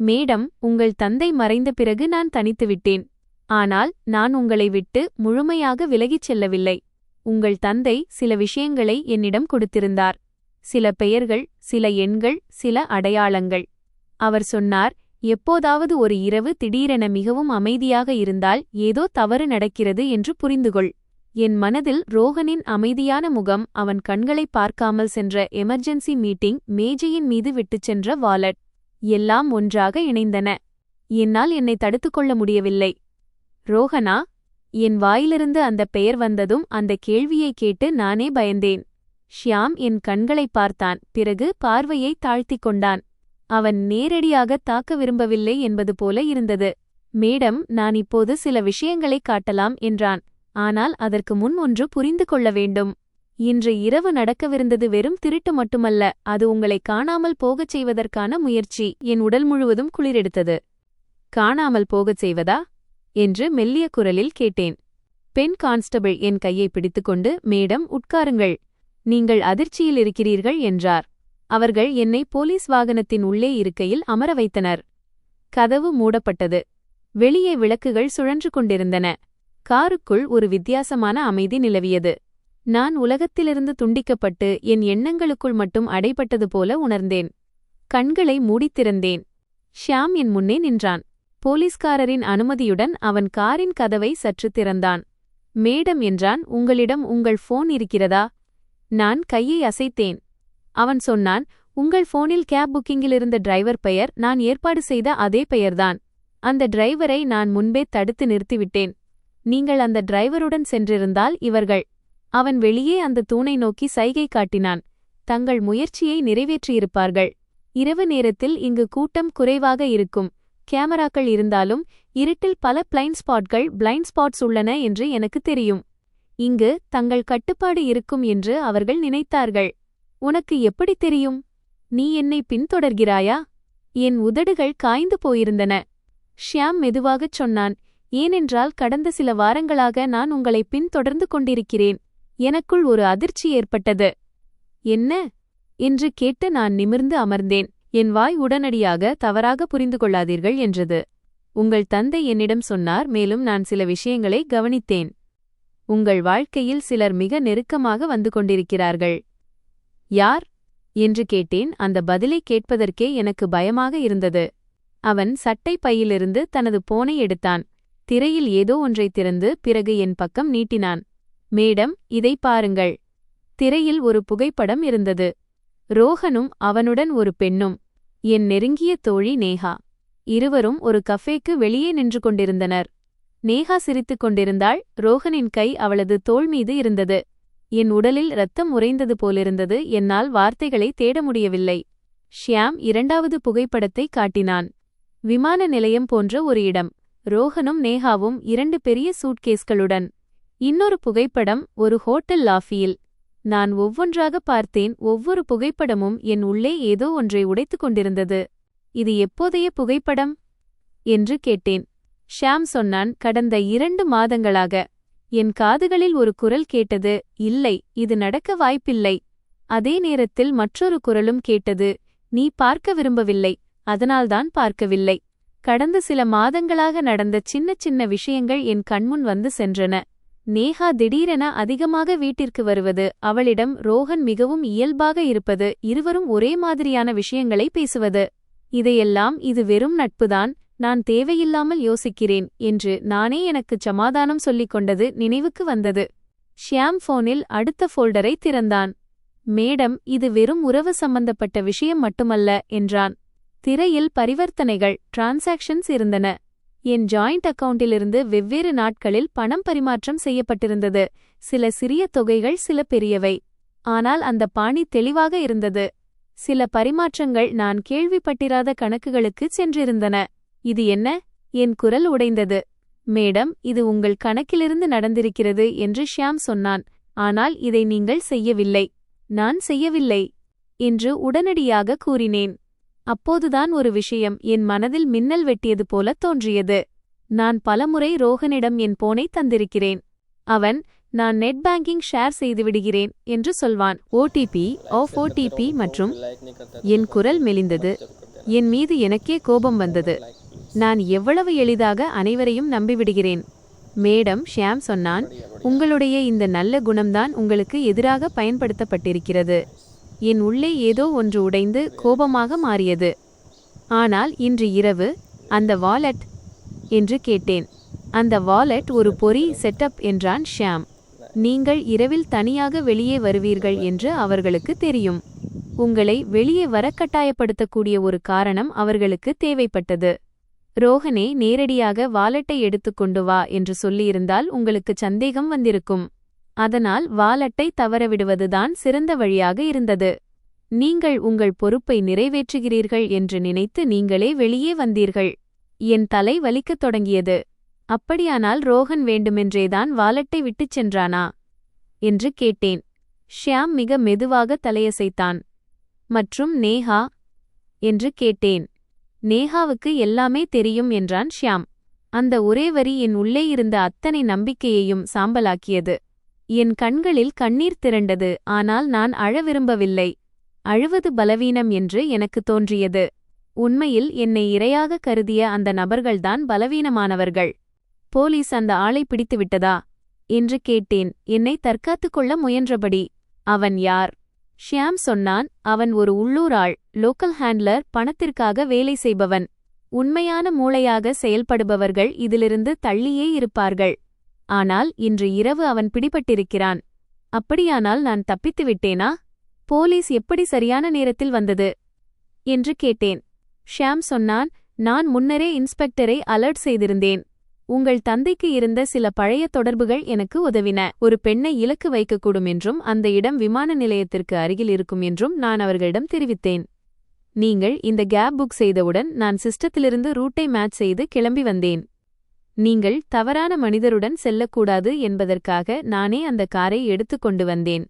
மேடம், உங்கள் தந்தை மறைந்த பிறகு நான் தனித்துவிட்டேன். ஆனால் நான் உங்களை விட்டு முழுமையாக விலகிச் செல்லவில்லை. உங்கள் தந்தை சில விஷயங்களை என்னிடம் கொடுத்திருந்தார். சில பெயர்கள், சில எண்கள், சில அடையாளங்கள். அவர் சொன்னார், எப்போதாவது ஒரு இரவு திடீரென மிகவும் அமைதியாக இருந்தால் ஏதோ தவறு நடக்கிறது என்று புரிந்துகொள். என் மனதில் ரோஹனின் அமைதியான முகம், அவன் கண்களை பார்க்காமல் சென்ற எமர்ஜென்சி மீட்டிங், மேஜையின் மீது விட்டுச் சென்ற வாலெட், எல்லாம் ஒன்றாக இணைந்தன. என்னால் என்னை தடுத்துக்கொள்ள முடியவில்லை. ரோஹனா? என் வாயிலிருந்து அந்த பெயர் வந்ததும் அந்த கேள்வியைக் கேட்டு நானே பயந்தேன். ஷியாம் என் கண்களைப் பார்த்தான். பிறகு பார்வையை தாழ்த்திக் கொண்டான். அவன் நேரடியாக தாக்க விரும்பவில்லை என்பது போல இருந்தது. மேடம், நான் இப்போது சில விஷயங்களைக் காட்டலாம் என்றான். ஆனால் அதற்கு முன் ஒன்று புரிந்து கொள்ள வேண்டும். இன்று இரவு நடக்கவிருந்தது வெறும் திருட்டு மட்டுமல்ல, அது உங்களை காணாமல் போகச் செய்வதற்கான முயற்சி. என் உடல் முழுவதும் குளிரெடுத்தது. காணாமல் போகச் செய்வதா என்று மெல்லிய குரலில் கேட்டேன். பெண் கான்ஸ்டபிள் என் கையை பிடித்துக்கொண்டு, மேடம் உட்காருங்கள், நீங்கள் அதிர்ச்சியில் இருக்கிறீர்கள் என்றார். அவர்கள் என்னை போலீஸ் வாகனத்தின் உள்ளே இருக்கையில் அமர வைத்தனர். கதவு மூடப்பட்டது. வெளியே விளக்குகள் சுழன்று கொண்டிருந்தன. காருக்குள் ஒரு வித்தியாசமான அமைதி நிலவியது. நான் உலகத்திலிருந்து துண்டிக்கப்பட்டு என் எண்ணங்களுக்குள் மட்டும் அடைபட்டது போல உணர்ந்தேன். கண்களை மூடித்திறந்தேன். ஷியாம் என் முன்னே நின்றான். போலீஸ்காரரின் அனுமதியுடன் அவன் காரின் கதவை சற்று திறந்தான். மேடம் என்றான், உங்களிடம் உங்கள் ஃபோன் இருக்கிறதா? நான் கையை அசைத்தேன். அவன் சொன்னான், உங்கள் ஃபோனில் கேப் புக்கிங்கிலிருந்த டிரைவர் பெயர் நான் ஏற்பாடு செய்த அதே பெயர்தான். அந்த டிரைவரை நான் முன்பே தடுத்து நிறுத்திவிட்டேன். நீங்கள் அந்த டிரைவருடன் சென்றிருந்தால் இவர்கள். அவன் வெளியே அந்த தூணை நோக்கி சைகை காட்டினான். தங்கள் முயற்சியை நிறைவேற்றியிருப்பார்கள். இரவு நேரத்தில் இங்கு கூட்டம் குறைவாக இருக்கும். கேமராக்கள் இருந்தாலும் இருட்டில் பல பிளைண்ட் ஸ்பாட்ஸ் உள்ளன என்று எனக்கு தெரியும். இங்கு தங்கள் கட்டுப்பாடு இருக்கும் என்று அவர்கள் நினைத்தார்கள். உனக்கு எப்படி தெரியும்? நீ என்னை பின்தொடர்கிறாயா? என் உதடுகள் காய்ந்து போயிருந்தன. ஷியாம் மெதுவாகச் சொன்னான், ஏனென்றால் கடந்த சில வாரங்களாக நான் உங்களை பின்தொடர்ந்து கொண்டிருக்கிறேன். எனக்குள் ஒரு அதிர்ச்சி ஏற்பட்டது. என்ன என்று கேட்டு நான் நிமிர்ந்து அமர்ந்தேன். என் வாய் உடனடியாக தவறாக புரிந்து கொள்ளாதீர்கள் என்றது. உங்கள் தந்தை என்னிடம் சொன்னார், மேலும் நான் சில விஷயங்களை கவனித்தேன். உங்கள் வாழ்க்கையில் சிலர் மிக நெருக்கமாக வந்து கொண்டிருக்கிறார்கள். யார் என்று கேட்டேன். அந்த பதிலை கேட்பதற்கே எனக்கு பயமாக இருந்தது. அவன் சட்டை பையிலிருந்து தனது போனை எடுத்தான். திரையில் ஏதோ ஒன்றை திறந்து பிறகு என் பக்கம் நீட்டினான். மேடம், இதை பாருங்கள். திரையில் ஒரு புகைப்படம் இருந்தது. ரோஹனும் அவனுடன் ஒரு பெண்ணும். என் நெருங்கிய தோழி நேஹா. இருவரும் ஒரு கஃபேக்கு வெளியே நின்று கொண்டிருந்தனர். நேஹா சிரித்துக் கொண்டிருந்தாள். ரோஹனின் கை அவளது தோள் மீது இருந்தது. என் உடலில் இரத்தம் உறைந்தது போலிருந்தது. என்னால் வார்த்தைகளை தேட முடியவில்லை. ஷியாம் இரண்டாவது புகைப்படத்தை காட்டினான். விமான நிலையம் போன்ற ஒரு இடம். ரோஹனும் நேஹாவும் 2 பெரிய சூட்கேஸ்களுடன். இன்னொரு புகைப்படம் ஒரு ஹோட்டல் லாஃபியில். நான் ஒவ்வொன்றாக பார்த்தேன். ஒவ்வொரு புகைப்படமும் என் உள்ளே ஏதோ ஒன்றை உடைத்துக் கொண்டிருந்தது. இது எப்போதைய புகைப்படம் என்று கேட்டேன். ஷியாம் சொன்னான், கடந்த 2 மாதங்களாக. என் காதுகளில் ஒரு குரல் கேட்டது, இல்லை, இது நடக்க வாய்ப்பில்லை. அதே நேரத்தில் மற்றொரு குரலும் கேட்டது, நீ பார்க்க விரும்பவில்லை, அதனால்தான் பார்க்கவில்லை. கடந்த சில மாதங்களாக நடந்த சின்ன சின்ன விஷயங்கள் என் கண்முன் வந்து சென்றன. நேஹா திடீரென அதிகமாக வீட்டிற்கு வருவது, அவளிடம் ரோஹன் மிகவும் இயல்பாக இருப்பது, இருவரும் ஒரே மாதிரியான விஷயங்களை பேசுவது. இதையெல்லாம் இது வெறும் நட்புதான், நான் தேவையில்லாமல் யோசிக்கிறேன் என்று நானே எனக்குச் சமாதானம் சொல்லிக் கொண்டது நினைவுக்கு வந்தது. ஷியாம் போனில் அடுத்த ஃபோல்டரை திறந்தான். மேடம், இது வெறும் உறவு சம்பந்தப்பட்ட விஷயம் மட்டுமல்ல என்றான். திரையில் பரிவர்த்தனைகள், டிரான்சாக்ஷன்ஸ் இருந்தன. என் ஜாயிண்ட் அக்கவுண்டிலிருந்து வெவ்வேறு நாட்களில் பணம் பரிமாற்றம் செய்யப்பட்டிருந்தது. சில சிறிய தொகைகள், சில பெரியவை. ஆனால் அந்த பாணி தெளிவாக இருந்தது. சில பரிமாற்றங்கள் நான் கேள்விப்பட்டிராத கணக்குகளுக்கு சென்றிருந்தன. இது என்ன? என் குரல் உடைந்தது. மேடம், இது உங்கள் கணக்கிலிருந்து நடந்திருக்கிறது என்று ஷியாம் சொன்னான். ஆனால் இதை நீங்கள் செய்யவில்லை. நான் செய்யவில்லை என்று உடனடியாக கூறினேன். அப்போதுதான் ஒரு விஷயம் என் மனதில் மின்னல் வெட்டியது போல தோன்றியது. நான் பலமுறை ரோஹனிடம் என் போனை தந்திருக்கிறேன். அவன், நான் நெட் பேங்கிங் ஷேர் செய்துவிடுகிறேன் என்று சொல்வான். ஓடிபி மற்றும் என் குரல் மெலிந்தது. என் மீது எனக்கே கோபம் வந்தது. நான் எவ்வளவு எளிதாக அனைவரையும் நம்பிவிடுகிறேன். மேடம், ஷியாம் சொன்னான், உங்களுடைய இந்த நல்ல குணம்தான் உங்களுக்கு எதிராக பயன்படுத்தப்பட்டிருக்கிறது. என் உள்ளே ஏதோ ஒன்று உடைந்து கோபமாக மாறியது. ஆனால் இன்று இரவு அந்த வாலெட் என்று கேட்டேன். அந்த வாலெட் ஒரு பொறி செட்டப் என்றான் ஷியாம். நீங்கள் இரவில் தனியாக வெளியே வருவீர்கள் என்று அவர்களுக்கு தெரியும். உங்களை வெளியே வரக்கட்டாயப்படுத்தக்கூடிய ஒரு காரணம் அவர்களுக்கு தேவைப்பட்டது. ரோஹனே நேரடியாக வாலெட்டை எடுத்துக்கொண்டு வா என்று சொல்லியிருந்தால் உங்களுக்கு சந்தேகம் வந்திருக்கும். அதனால் வாலெட்டை தவறவிடுவதுதான் சிறந்த வழியாக இருந்தது. நீங்கள் உங்கள் பொறுப்பை நிறைவேற்றுகிறீர்கள் என்று நினைத்து நீங்களே வெளியே வந்தீர்கள். என் தலை வலிக்கத் தொடங்கியது. அப்படியானால் ரோஹன் வேண்டுமென்றேதான் வாலெட்டை விட்டுச் சென்றானா என்று கேட்டேன். ஷியாம் மிக மெதுவாக தலையசைத்தான். மற்றும் நேஹா என்று கேட்டேன். நேஹாவுக்கு எல்லாமே தெரியும் என்றான் ஷியாம். அந்த ஒரே வரி என் உள்ளே இருந்த அத்தனை நம்பிக்கையையும் சாம்பலாக்கியது. என் கண்களில் கண்ணீர் திரண்டது. ஆனால் நான் அழ விரும்பவில்லை. அழுவது பலவீனம் என்று எனக்கு தோன்றியது. உண்மையில் என்னை இரையாக கருதிய அந்த நபர்கள்தான் பலவீனமானவர்கள். போலீஸ் அந்த ஆளை பிடித்துவிட்டதா என்று கேட்டேன், என்னை தற்காத்துக் கொள்ள முயன்றபடி. அவன் யார்? ஷியாம் சொன்னான், அவன் ஒரு உள்ளூர் ஆள், லோக்கல் ஹேண்ட்லர், பணத்திற்காக வேலை செய்பவன். உண்மையான மூளையாக செயல்படுபவர்கள் இதிலிருந்து தள்ளியே இருப்பார்கள். ஆனால் இன்று இரவு அவன் பிடிபட்டிருக்கிறான். அப்படியானால் நான் தப்பித்து விட்டேனா? போலீஸ் எப்படி சரியான நேரத்தில் வந்தது என்று கேட்டேன். ஷியாம் சொன்னான், நான் முன்னரே இன்ஸ்பெக்டரை அலர்ட் செய்திருந்தேன். உங்கள் தந்தைக்கு இருந்த சில பழைய தொடர்புகள் எனக்கு உதவின. ஒரு பெண்ணை இலக்கு வைக்கக்கூடும் என்றும் அந்த இடம் விமான நிலையத்திற்கு அருகில் இருக்கும் என்றும் நான் அவர்களிடம் தெரிவித்தேன். நீங்கள் இந்த கேப் புக் செய்தவுடன் நான் சிஸ்டத்திலிருந்து ரூட்டை மேட்ச் செய்து கிளம்பி வந்தேன். நீங்கள் தவறான மனிதருடன் செல்லக்கூடாது என்பதற்காக நானே அந்த காரை எடுத்துக்கொண்டு வந்தேன்.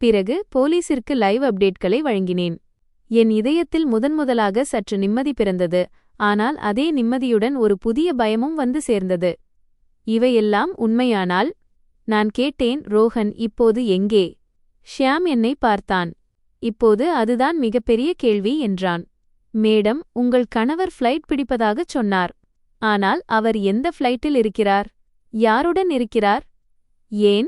பிறகு போலீசிற்கு லைவ் அப்டேட்களை வழங்கினேன். என் இதயத்தில் முதன்முதலாக சற்று நிம்மதி பிறந்தது. ஆனால் அதே நிம்மதியுடன் ஒரு புதிய பயமும் வந்து சேர்ந்தது. இவையெல்லாம் உண்மையானால்? நான் கேட்டேன், ரோஹன் இப்போது எங்கே? ஷியாம் என்னை பார்த்தான். இப்போது அதுதான் மிகப்பெரிய கேள்வி என்றான். மேடம், உங்கள் கணவர் ஃப்ளைட் பிடிப்பதாகச் சொன்னார். ஆனால் அவர் எந்த ஃப்ளைட்டில் இருக்கிறார்? யாருடன் இருக்கிறார்? ஏன்?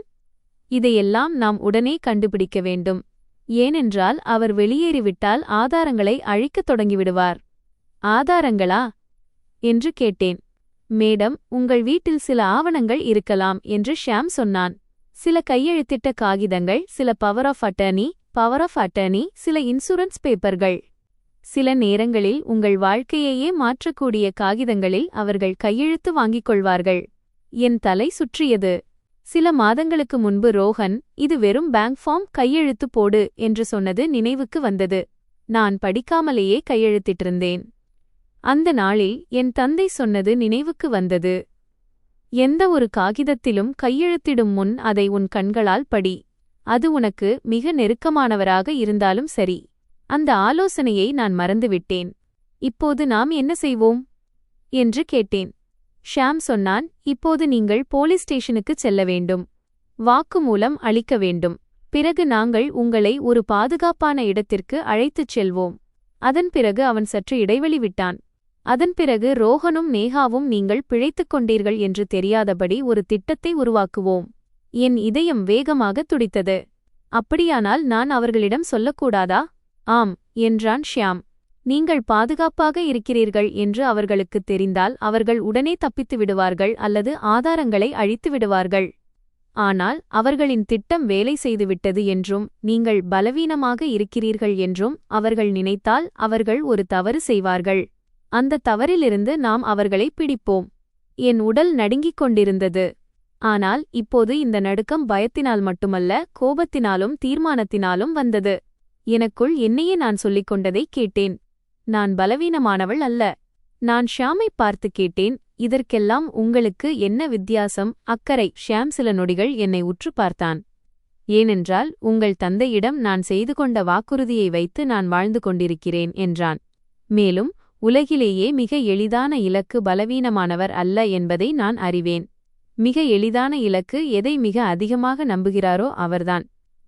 இதையெல்லாம் நாம் உடனே கண்டுபிடிக்க வேண்டும். ஏனென்றால் அவர் வெளியேறிவிட்டால் ஆதாரங்களை அழிக்கத் தொடங்கிவிடுவார். ஆதாரங்களா என்று கேட்டேன். மேடம், உங்கள் வீட்டில் சில ஆவணங்கள் இருக்கலாம் என்று ஷியாம் சொன்னான். சில கையெழுத்திட்ட காகிதங்கள், சில பவர் ஆஃப் அட்டர்னி, சில இன்சூரன்ஸ் பேப்பர்கள். சில நேரங்களில் உங்கள் வாழ்க்கையையே மாற்றக்கூடிய காகிதங்களில் அவர்கள் கையெழுத்து வாங்கிக் கொள்வார்கள். என் தலை சுற்றியது. சில மாதங்களுக்கு முன்பு ரோஹன், இது வெறும் பேங்க் ஃபார்ம், கையெழுத்து போடு என்று சொன்னது நினைவுக்கு வந்தது. நான் படிக்காமலேயே கையெழுத்திட்டிருந்தேன். அந்த நாளில் என் தந்தை சொன்னது நினைவுக்கு வந்தது. எந்த ஒரு காகிதத்திலும் கையெழுத்திடும் முன் அதை உன் கண்களால் படி. அது உனக்கு மிக நெருக்கமானவராக இருந்தாலும் சரி. அந்த ஆலோசனையை நான் மறந்துவிட்டேன். இப்போது நாம் என்ன செய்வோம் என்று கேட்டேன். ஷியாம் சொன்னான், இப்போது நீங்கள் போலீஸ் ஸ்டேஷனுக்கு செல்ல வேண்டும். வாக்குமூலம் அளிக்க வேண்டும். பிறகு நாங்கள் உங்களை ஒரு பாதுகாப்பான இடத்திற்கு அழைத்துச் செல்வோம். அதன் பிறகு அவன் சற்று இடைவெளி விட்டான். அதன் பிறகு ரோஹனும் நேஹாவும் நீங்கள் பிழைத்துக் கொண்டீர்கள் என்று தெரியாதபடி ஒரு திட்டத்தை உருவாக்குவோம். என் இதயம் வேகமாக துடித்தது. அப்படியானால் நான் அவர்களிடம் சொல்லக்கூடாதா? ஆம் என்றான் ஷியாம். நீங்கள் பாதுகாப்பாக இருக்கிறீர்கள் என்று அவர்களுக்குத் தெரிந்தால் அவர்கள் உடனே தப்பித்து விடுவார்கள் அல்லது ஆதாரங்களை அழித்து விடுவார்கள். ஆனால் அவர்களின் திட்டம் வேலை செய்துவிட்டது என்றும் நீங்கள் பலவீனமாக இருக்கிறீர்கள் என்றும் அவர்கள் நினைத்தால் அவர்கள் ஒரு தவறு செய்வார்கள். அந்த தவறிலிருந்து நாம் அவர்களை பிடிப்போம். என் உடல் நடுங்கிக் கொண்டிருந்தது. ஆனால் இப்போது இந்த நடுக்கம் பயத்தினால் மட்டுமல்ல, கோபத்தினாலும் தீர்மானத்தினாலும் வந்தது. எனக்குள் என்னையே நான் சொல்லிக் கொண்டதை கேட்டேன். நான் பலவீனமானவள் அல்ல. நான் ஷியாமைப் பார்த்து கேட்டேன், இதற்கெல்லாம் உங்களுக்கு என்ன வித்தியாசம்? அக்கறை. ஷியாம் சில நொடிகள் என்னை உற்று பார்த்தான். ஏனென்றால் உங்கள் தந்தையிடம் நான் செய்து கொண்ட வாக்குறுதியை வைத்து நான் வாழ்ந்து கொண்டிருக்கிறேன் என்றான். மேலும் உலகிலேயே மிக எளிதான இலக்கு பலவீனமானவர் அல்ல என்பதை நான் அறிவேன். மிக எளிதான இலக்கு எதை மிக அதிகமாக நம்புகிறாரோ அவர்தான்.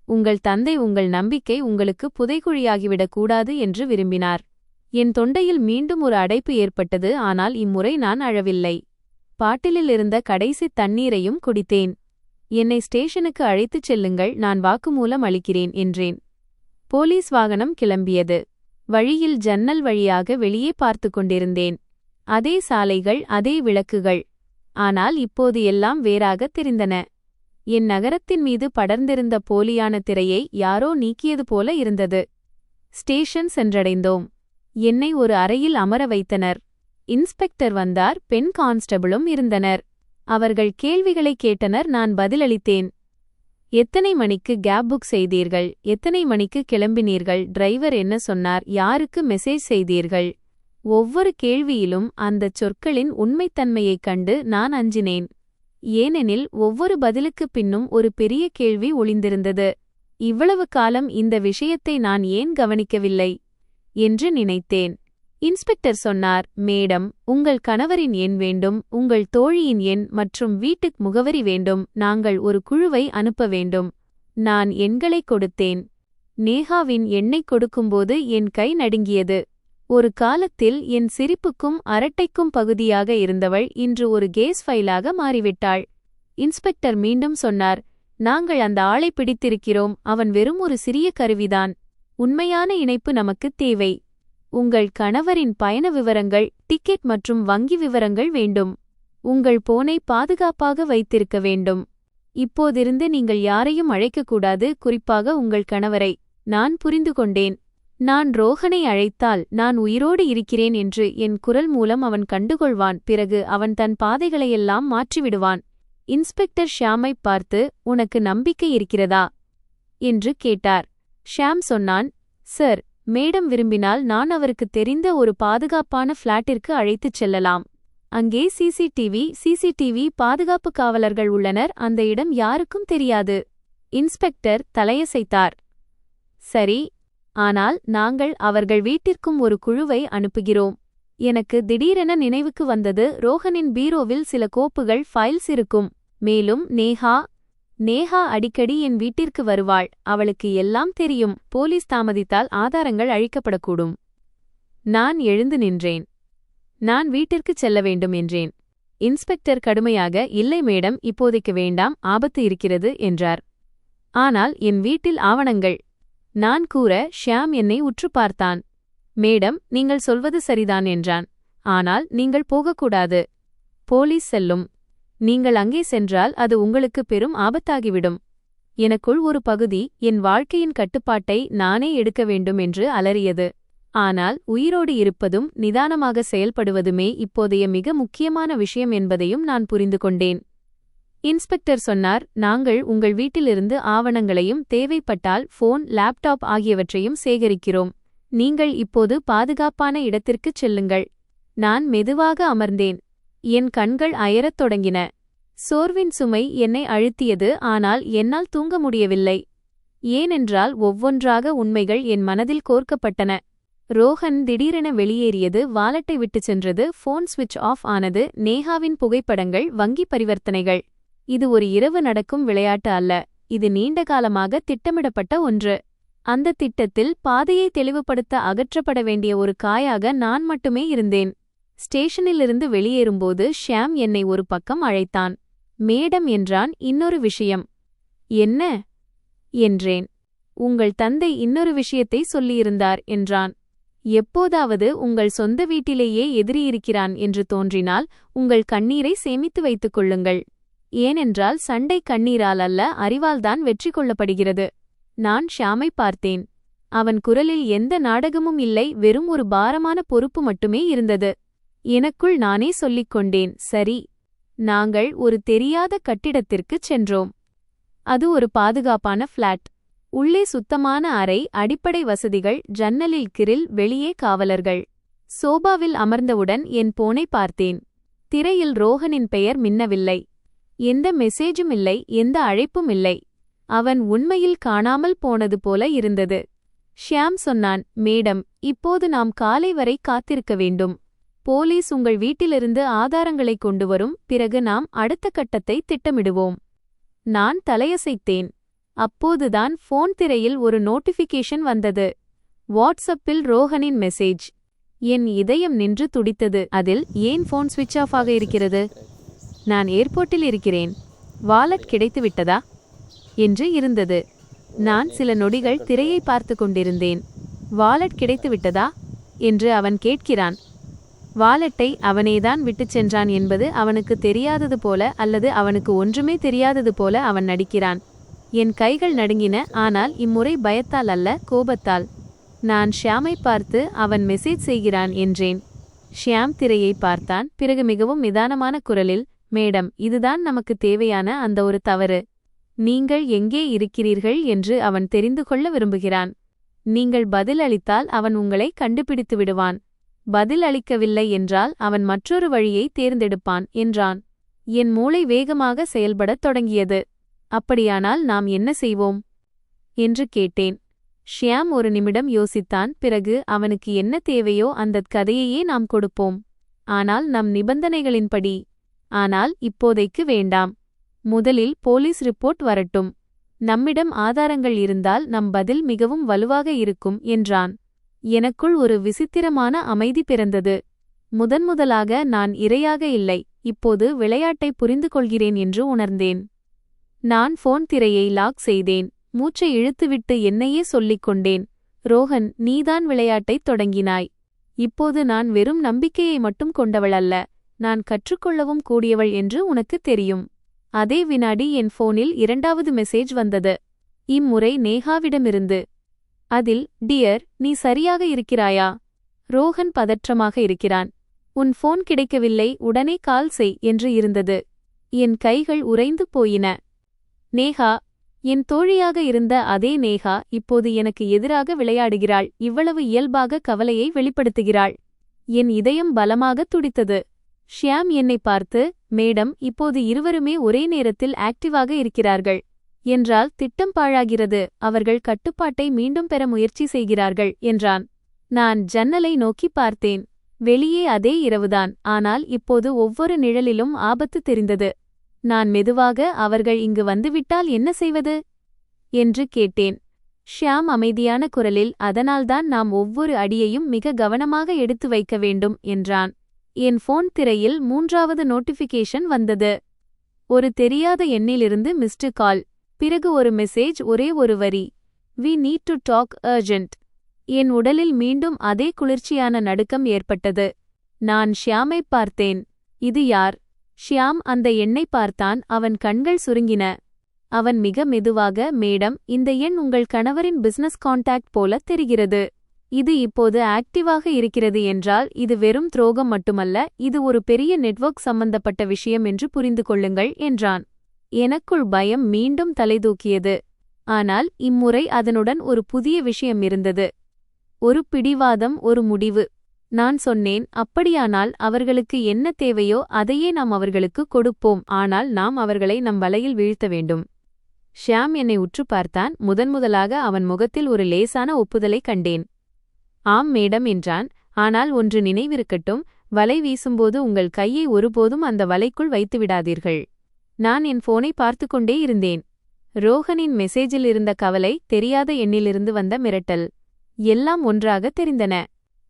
உங்கள் தந்தை உங்கள் நம்பிக்கை உங்களுக்கு புதைகுழியாகிவிடக் கூடாது என்று விரும்பினார். என் தொண்டையில் மீண்டும் ஒரு அடைப்பு ஏற்பட்டது. ஆனால் இம்முறை நான் அழவில்லை. பாட்டிலில் இருந்த கடைசி தண்ணீரையும் குடித்தேன். என்னை ஸ்டேஷனுக்கு அழைத்துச் செல்லுங்கள், நான் வாக்குமூலம் அளிக்கிறேன் என்றேன். போலீஸ் வாகனம் கிளம்பியது. வழியில் ஜன்னல் வழியாக வெளியே பார்த்து கொண்டிருந்தேன். அதே சாலைகள், அதே விளக்குகள். ஆனால் இப்போது எல்லாம் வேறாகத் தெரிந்தன. என் நகரத்தின் மீது படர்ந்திருந்த போலியான திரையை யாரோ நீக்கியது போல இருந்தது. ஸ்டேஷன் சென்றடைந்தோம். என்னை ஒரு அறையில் அமர வைத்தனர். இன்ஸ்பெக்டர் வந்தார், பெண் கான்ஸ்டபிளும் இருந்தனர். அவர்கள் கேள்விகளை கேட்டனர். நான் பதிலளித்தேன். எத்தனை மணிக்கு கேப் புக் செய்தீர்கள்? எத்தனை மணிக்கு கிளம்பினீர்கள்? டிரைவர் என்ன சொன்னார்? யாருக்கு மெசேஜ் செய்தீர்கள்? ஒவ்வொரு கேள்வியிலும் அந்தச் சொற்களின் உண்மைத்தன்மையைக் கண்டு நான் அஞ்சினேன். ஏனெனில் ஒவ்வொரு பதிலுக்குப் பின்னும் ஒரு பெரிய கேள்வி ஒளிந்திருந்தது. இவ்வளவு காலம் இந்த விஷயத்தை நான் ஏன் கவனிக்கவில்லை என்று நினைத்தேன். இன்ஸ்பெக்டர் சொன்னார், மேடம், உங்கள் கணவரின் எண் வேண்டும், உங்கள் தோழியின் எண் மற்றும் வீட்டுக் முகவரி வேண்டும். நாங்கள் ஒரு குழுவை அனுப்ப வேண்டும். நான் எண்களைக் கொடுத்தேன். நேஹாவின் எண்ணைக் கொடுக்கும்போது என் கை நடுங்கியது. ஒரு காலத்தில் என் சிரிப்புக்கும் அரட்டைக்கும் பகுதியாக இருந்தவள் இன்று ஒரு கேஸ் ஃபைலாக மாறிவிட்டாள். இன்ஸ்பெக்டர் மீண்டும் சொன்னார், நாங்கள் அந்த ஆளை பிடித்திருக்கிறோம். அவன் வெறும் ஒரு சிறிய கருவிதான். உண்மையான இணைப்பு நமக்குத் தேவை. உங்கள் கணவரின் பயண விவரங்கள், டிக்கெட் மற்றும் வங்கி விவரங்கள் வேண்டும். உங்கள் போனை பாதுகாப்பாக வைத்திருக்க வேண்டும். இப்போதிருந்து நீங்கள் யாரையும் அழைக்கக்கூடாது, குறிப்பாக உங்கள் கணவரை. நான் புரிந்து கொண்டேன். நான் ரோஹனை அழைத்தால் நான் உயிரோடு இருக்கிறேன் என்று என் குரல் மூலம் அவன் கண்டுகொள்வான். பிறகு அவன் தன் பாதைகளையெல்லாம் மாற்றிவிடுவான். இன்ஸ்பெக்டர் ஷியாமைப் பார்த்து, உனக்கு நம்பிக்கை இருக்கிறதா என்று கேட்டார். ஷியாம் சொன்னான், சார், மேடம் விரும்பினால் நான் அவருக்குத் தெரிந்த ஒரு பாதுகாப்பான ஃபிளாட்டிற்கு அழைத்துச் செல்லலாம். அங்கே சிசிடிவி பாதுகாப்பு காவலர்கள் உள்ளனர். அந்த இடம் யாருக்கும் தெரியாது. இன்ஸ்பெக்டர் தலையசைத்தார். சரி, ஆனால் நாங்கள் அவர்கள் வீட்டிற்கும் ஒரு குழுவை அனுப்புகிறோம். எனக்கு திடீரென நினைவுக்கு வந்தது, ரோஹனின் பீரோவில் சில கோப்புகள், ஃபைல்ஸ் இருக்கும். மேலும் நேஹா அடிக்கடி என் வீட்டிற்கு வருவாள். அவளுக்கு எல்லாம் தெரியும். போலீஸ் தாமதித்தால் ஆதாரங்கள் அழிக்கப்படக்கூடும். நான் எழுந்து நின்றேன். நான் வீட்டிற்குச் செல்ல வேண்டும் என்றேன். இன்ஸ்பெக்டர் கடுமையாக, இல்லை மேடம், இப்போதைக்கு வேண்டாம், ஆபத்து இருக்கிறது என்றார். ஆனால் என் வீட்டில் ஆவணங்கள். நான் கூற ஷியாம் என்னை உற்று பார்த்தான். மேடம், நீங்கள் சொல்வது சரிதான் என்றான். ஆனால் நீங்கள் போகக்கூடாது. போலீஸ் செல்லும். நீங்கள் அங்கே சென்றால் அது உங்களுக்கு பெரும் ஆபத்தாகிவிடும். எனக்குள் ஒரு பகுதி என் வாழ்க்கையின் கட்டுப்பாட்டை நானே எடுக்க வேண்டும் என்று அலறியது. ஆனால் உயிரோடு இருப்பதும் நிதானமாக செயல்படுவதுமே இப்போதைய மிக முக்கியமான விஷயம் என்பதையும் நான் புரிந்து கொண்டேன். இன்ஸ்பெக்டர் சொன்னார், நாங்கள் உங்கள் வீட்டிலிருந்து ஆவணங்களையும் தேவைப்பட்டால் ஃபோன், லேப்டாப் ஆகியவற்றையும் சேகரிக்கிறோம். நீங்கள் இப்போது பாதுகாப்பான இடத்திற்குச் செல்லுங்கள். நான் மெதுவாக அமர்ந்தேன். என் கண்கள் அயரத் தொடங்கின. சோர்வின் சுமை என்னை அழுத்தியது. ஆனால் என்னால் தூங்க முடியவில்லை. ஏனென்றால் ஒவ்வொன்றாக உண்மைகள் என் மனதில் கோர்க்கப்பட்டன. ரோஹன் திடீரென வெளியேறியது, வாலெட்டை விட்டுச் சென்றது, போன் ஸ்விட்ச் ஆஃப் ஆனது, நேஹாவின் புகைப்படங்கள், வங்கி பரிவர்த்தனைகள். இது ஒரு இரவு நடக்கும் விளையாட்டு அல்ல, இது நீண்ட காலமாக திட்டமிடப்பட்ட ஒன்று. அந்த திட்டத்தில் பாதையை தெளிவுபடுத்த அகற்றப்பட வேண்டிய ஒரு காயாக நான் மட்டுமே இருந்தேன். ஸ்டேஷனிலிருந்து வெளியேறும்போது ஷியாம் என்னை ஒரு பக்கம் அழைத்தான். மேடம் என்றான். இன்னொரு விஷயம். என்ன என்றேன். உங்கள் தந்தை இன்னொரு விஷயத்தை சொல்லியிருந்தார் என்றான். எப்போதாவது உங்கள் சொந்த வீட்டிலேயே எதிரி இருக்கிறான் என்று தோன்றினால் உங்கள் கண்ணீரை சேமித்து வைத்துக் கொள்ளுங்கள். ஏனென்றால் சண்டை கண்ணீரால் அல்ல, அறிவால்தான் வெற்றி கொள்ளப்படுகிறது. நான் ஷியாமை பார்த்தேன். அவன் குரலில் எந்த நாடகமும் இல்லை, வெறும் ஒரு பாரமான பொறுப்பு மட்டுமே இருந்தது. எனக்குள் நானே சொல்லிக் கொண்டேன், சரி. நாங்கள் ஒரு தெரியாத கட்டிடத்திற்குச் சென்றோம். அது ஒரு பாதுகாப்பான ஃபிளாட். உள்ளே சுத்தமான அறை, அடிப்படை வசதிகள், ஜன்னலில் கிரில், வெளியே காவலர்கள். சோபாவில் அமர்ந்தவுடன் என் போனை பார்த்தேன். திரையில் ரோஹனின் பெயர் மின்னவில்லை. எந்த மெசேஜும் இல்லை, எந்த அழைப்பும் இல்லை. அவன் உண்மையில் காணாமல் போனது போல இருந்தது. ஷியாம் சொன்னான், மேடம், இப்போது நாம் காலை வரை காத்திருக்க வேண்டும். போலீஸ் உங்கள் வீட்டிலிருந்து ஆதாரங்களை கொண்டு வரும், பிறகு நாம் அடுத்த கட்டத்தை திட்டமிடுவோம். நான் தலையசைத்தேன். அப்போதுதான் போன் திரையில் ஒரு நோட்டிஃபிகேஷன் வந்தது. வாட்ஸ்அப்பில் ரோஹனின் மெசேஜ். என் இதயம் நின்று துடித்தது. அதில், ஏன் போன் ஸ்விட்ச் ஆஃப் ஆக இருக்கிறது? நான் ஏர்போர்ட்டில் இருக்கிறேன். வாலெட் கிடைத்துவிட்டதா என்று இருந்தது. நான் சில நொடிகள் திரையை பார்த்து கொண்டிருந்தேன். வாலெட் கிடைத்துவிட்டதா என்று அவன் கேட்கிறான். வாலெட்டை அவனேதான் விட்டுச் சென்றான் என்பது அவனுக்கு தெரியாதது போல, அல்லது அவனுக்கு ஒன்றுமே தெரியாதது போல அவன் நடிக்கிறான். என் கைகள் நடுங்கின, ஆனால் இம்முறை பயத்தால் அல்ல, கோபத்தால். நான் ஷியாமை பார்த்து, அவன் மெசேஜ் செய்கிறான் என்றேன். ஷியாம் திரையை பார்த்தான். பிறகு மிகவும் நிதானமான குரலில், மேடம், இதுதான் நமக்கு தேவையான அந்த ஒரு தவறு. நீங்கள் எங்கே இருக்கிறீர்கள் என்று அவன் தெரிந்து கொள்ள விரும்புகிறான். நீங்கள் பதில் அளித்தால் அவன் உங்களை கண்டுபிடித்து விடுவான். பதில் அளிக்கவில்லை என்றால் அவன் மற்றொரு வழியை தேர்ந்தெடுப்பான் என்றான். என் மூளை வேகமாக செயல்படத் தொடங்கியது. அப்படியானால் நாம் என்ன செய்வோம் என்று கேட்டேன். ஷியாம் ஒரு நிமிடம் யோசித்தான். பிறகு, அவனுக்கு என்ன தேவையோ அந்தக் கதையையே நாம் கொடுப்போம். ஆனால் நம் நிபந்தனைகளின்படி. ஆனால் இப்போதைக்கு வேண்டாம். முதலில் போலீஸ் ரிப்போர்ட் வரட்டும். நம்மிடம் ஆதாரங்கள் இருந்தால் நம் பதில் மிகவும் வலுவாக இருக்கும் என்றான். எனக்குள் ஒரு விசித்திரமான அமைதி பிறந்தது. முதன்முதலாக நான் இரையாக இல்லை, இப்போது விளையாட்டை புரிந்து கொள்கிறேன் என்று உணர்ந்தேன். நான் போன் திரையை லாக் செய்தேன். மூச்சை இழுத்துவிட்டு என்னையே சொல்லிக் கொண்டேன், ரோஹன், நீதான் விளையாட்டைத் தொடங்கினாய். இப்போது நான் வெறும் நம்பிக்கையை மட்டும் கொண்டவள் அல்ல, நான் கற்றுக்கொள்ளவும் கூடியவள் என்று உனக்கு தெரியும். அதே வினாடி என் போனில் இரண்டாவது மெசேஜ் வந்தது. இம்முறை நேஹாவிடமிருந்து. அதில், டியர், நீ சரியாக இருக்கிறாயா? ரோஹன் பதற்றமாக இருக்கிறான். உன் போன் கிடைக்கவில்லை, உடனே கால் செய் என்று இருந்தது. என் கைகள் உறைந்து போயின. நேஹா, என் தோழியாக இருந்த அதே நேஹா இப்போது எனக்கு எதிராக விளையாடுகிறாள். இவ்வளவு இயல்பாக கவலையை வெளிப்படுத்துகிறாள். என் இதயம் பலமாக துடித்தது. ஷியாம் என்னை பார்த்து, மேடம், இப்போது இருவருமே ஒரே நேரத்தில் ஆக்டிவாக இருக்கிறார்கள் என்றால் திட்டம் பாழாகிறது, அவர்கள் கட்டுப்பாட்டை மீண்டும் பெற முயற்சி செய்கிறார்கள் என்றான். நான் ஜன்னலை நோக்கி பார்த்தேன். வெளியே அதே இரவுதான், ஆனால் இப்போது ஒவ்வொரு நிழலிலும் ஆபத்து தெரிந்தது. நான் மெதுவாக, அவர்கள் இங்கு வந்துவிட்டால் என்ன செய்வது என்று கேட்டேன். ஷியாம் அமைதியான குரலில், அதனால்தான் நாம் ஒவ்வொரு அடியையும் மிக கவனமாக எடுத்து வைக்க வேண்டும் என்றான். என் போன் திரையில் மூன்றாவது நோட்டிஃபிகேஷன் வந்தது. ஒரு தெரியாத எண்ணிலிருந்து மிஸ்டு கால். பிறகு ஒரு மெசேஜ், ஒரே ஒரு வரி, we need to talk urgent. என் உடலில் மீண்டும் அதே குளிர்ச்சியான நடுக்கம் ஏற்பட்டது. நான் ஷியாமை பார்த்தேன். இது யார்? ஷியாம் அந்த எண்ணை பார்த்தான். அவன் கண்கள் சுருங்கின. அவன் மிக மெதுவாக, மேடம், இந்த எண் உங்கள் கணவரின் பிசினஸ் கான்டாக்ட் போல தெரிகிறது. இது இப்போது ஆக்டிவாக இருக்கிறது என்றால் இது வெறும் துரோகம் மட்டுமல்ல, இது ஒரு பெரிய நெட்வொர்க் சம்பந்தப்பட்ட விஷயம் என்று புரிந்து கொள்ளுங்கள் என்றான். எனக்குள் பயம் மீண்டும் தலைதூக்கியது. ஆனால் இம்முறை அதனுடன் ஒரு புதிய விஷயம் இருந்தது. ஒரு பிடிவாதம், ஒரு முடிவு. நான் சொன்னேன், அப்படியானால் அவர்களுக்கு என்ன தேவையோ அதையே நாம் அவர்களுக்கு கொடுப்போம், ஆனால் நாம் அவர்களை நம் வலையில் வீழ்த்த வேண்டும். ஷியாம் என்னை உற்று பார்த்தான். முதன்முதலாக அவன் முகத்தில் ஒரு லேசான ஒப்புதலை கண்டேன். ஆம் மேடம் என்றான். ஆனால் ஒன்று நினைவிருக்கட்டும், வலை வீசும்போது உங்கள் கையை ஒருபோதும் அந்த வலைக்குள் வைத்துவிடாதீர்கள். நான் என் போனை பார்த்துக்கொண்டே இருந்தேன். ரோஹனின் மெசேஜில் இருந்த கவலை, தெரியாத எண்ணிலிருந்து வந்த மிரட்டல் எல்லாம் ஒன்றாக தெரிந்தன.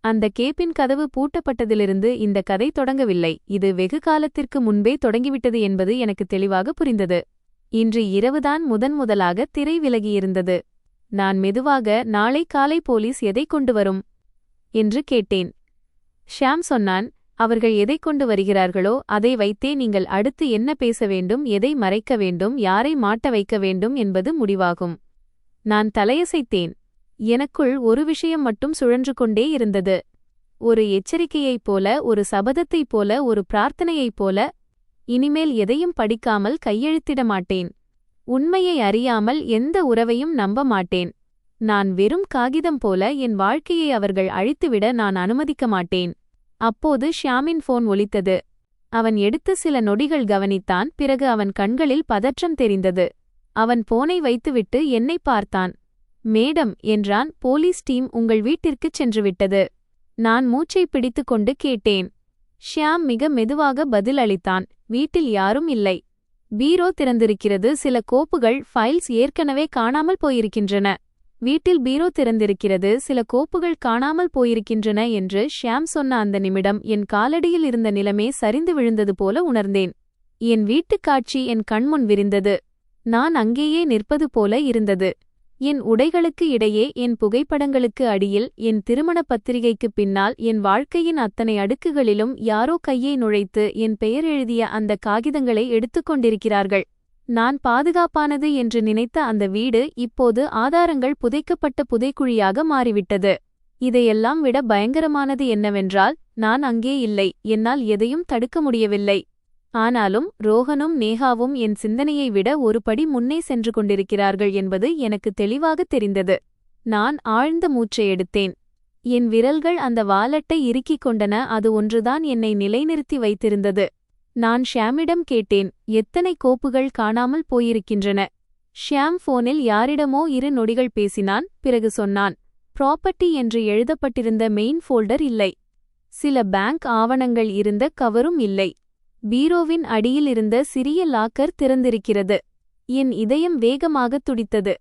அந்த கேபின் கதவு பூட்டப்பட்டதிலிருந்து இந்த கதை தொடங்கவில்லை, இது வெகு காலத்திற்கு முன்பே தொடங்கிவிட்டது என்பது எனக்கு தெளிவாக புரிந்தது. இன்று இரவுதான் முதன்முதலாக திரை விலகியிருந்தது. நான் மெதுவாக, நாளை காலை போலீஸ் எதை கொண்டு வரும் என்று கேட்டேன். ஷியாம் சொன்னான், அவர்கள் எதை கொண்டு வருகிறார்களோ அதை வைத்தே நீங்கள் அடுத்து என்ன பேச வேண்டும், எதை மறைக்க வேண்டும், யாரை மாட்ட வைக்க வேண்டும் என்பது முடிவாகும். நான் தலையசைத்தேன். எனக்குள் ஒரு விஷயம் மட்டும் சுழன்று கொண்டே இருந்தது. ஒரு எச்சரிக்கையைப் போல, ஒரு சபதத்தைப் போல, ஒரு பிரார்த்தனையைப் போல. இனிமேல் எதையும் படிக்காமல் கையெழுத்திட மாட்டேன். உண்மையை அறியாமல் எந்த உறவையும் நம்ப மாட்டேன். நான் வெறும் காகிதம் போல என் வாழ்க்கையை அவர்கள் அழித்துவிட நான் அனுமதிக்க மாட்டேன். அப்போது ஷியாமின் போன் ஒலித்தது. அவன் எடுத்து சில நொடிகள் கவனித்தான். பிறகு அவன் கண்களில் பதற்றம் தெரிந்தது. அவன் போனை வைத்துவிட்டு என்னை பார்த்தான். மேடம் என்றான், போலீஸ் டீம் உங்கள் வீட்டிற்குச் சென்றுவிட்டது. நான் மூச்சை பிடித்துக்கொண்டு கேட்டேன். ஷியாம் மிக மெதுவாக பதில் அளித்தான், வீட்டில் யாரும் இல்லை. பீரோ திறந்திருக்கிறது, சில கோப்புகள், ஃபைல்ஸ் ஏற்கனவே காணாமல் போயிருக்கின்றன. வீட்டில் பீரோ திறந்திருக்கிறது, சில கோப்புகள் காணாமல் போயிருக்கின்றன என்று ஷியாம் சொன்ன அந்த நிமிடம் என் காலடியில் இருந்த நிலமே சரிந்து விழுந்தது போல உணர்ந்தேன். என் வீட்டுக் காட்சி என் கண்முன் விரிந்தது. நான் அங்கேயே நிற்பது போல இருந்தது. என் உடைகளுக்கு இடையே, என் புகைப்படங்களுக்கு அடியில், என் திருமணப் பத்திரிகைக்குப் பின்னால், என் வாழ்க்கையின் அத்தனை அடுக்குகளிலும் யாரோ கையை நுழைத்து என் பெயர் எழுதிய அந்த காகிதங்களை எடுத்துக்கொண்டிருக்கிறார்கள். நான் பாதுகாப்பானது என்று நினைத்த அந்த வீடு இப்போது ஆதாரங்கள் புதைக்கப்பட்ட புதைக்குழியாக மாறிவிட்டது. இதையெல்லாம் விட பயங்கரமானது என்னவென்றால், நான் அங்கே இல்லை, என்னால் எதையும் தடுக்க முடியவில்லை. ஆனாலும் ரோஹனும் நேஹாவும் என் சிந்தனையை விட ஒரு படி முன்னே சென்று கொண்டிருக்கிறார்கள் என்பது எனக்கு தெளிவாகத் தெரிந்தது. நான் ஆழ்ந்த மூச்சை எடுத்தேன். என் விரல்கள் அந்த வாலெட்டை இறுக்கிக் கொண்டன. அது ஒன்றுதான் என்னை நிலைநிறுத்தி வைத்திருந்தது. நான் ஷியாமிடம் கேட்டேன், எத்தனை கோப்புகள் காணாமல் போயிருக்கின்றன? ஷியாம் போனில் யாரிடமோ 2 நொடிகள் பேசினான். பிறகு சொன்னான், ப்ராப்பர்ட்டி என்று எழுதப்பட்டிருந்த மெயின் ஃபோல்டர் இல்லை. சில பேங்க் ஆவணங்கள் இருந்த கவரும் இல்லை. பீரோவின் அடியில் இருந்த சிறிய லாக்கர் திறந்திருக்கிறது. என் இதயம் வேகமாகத் துடித்தது.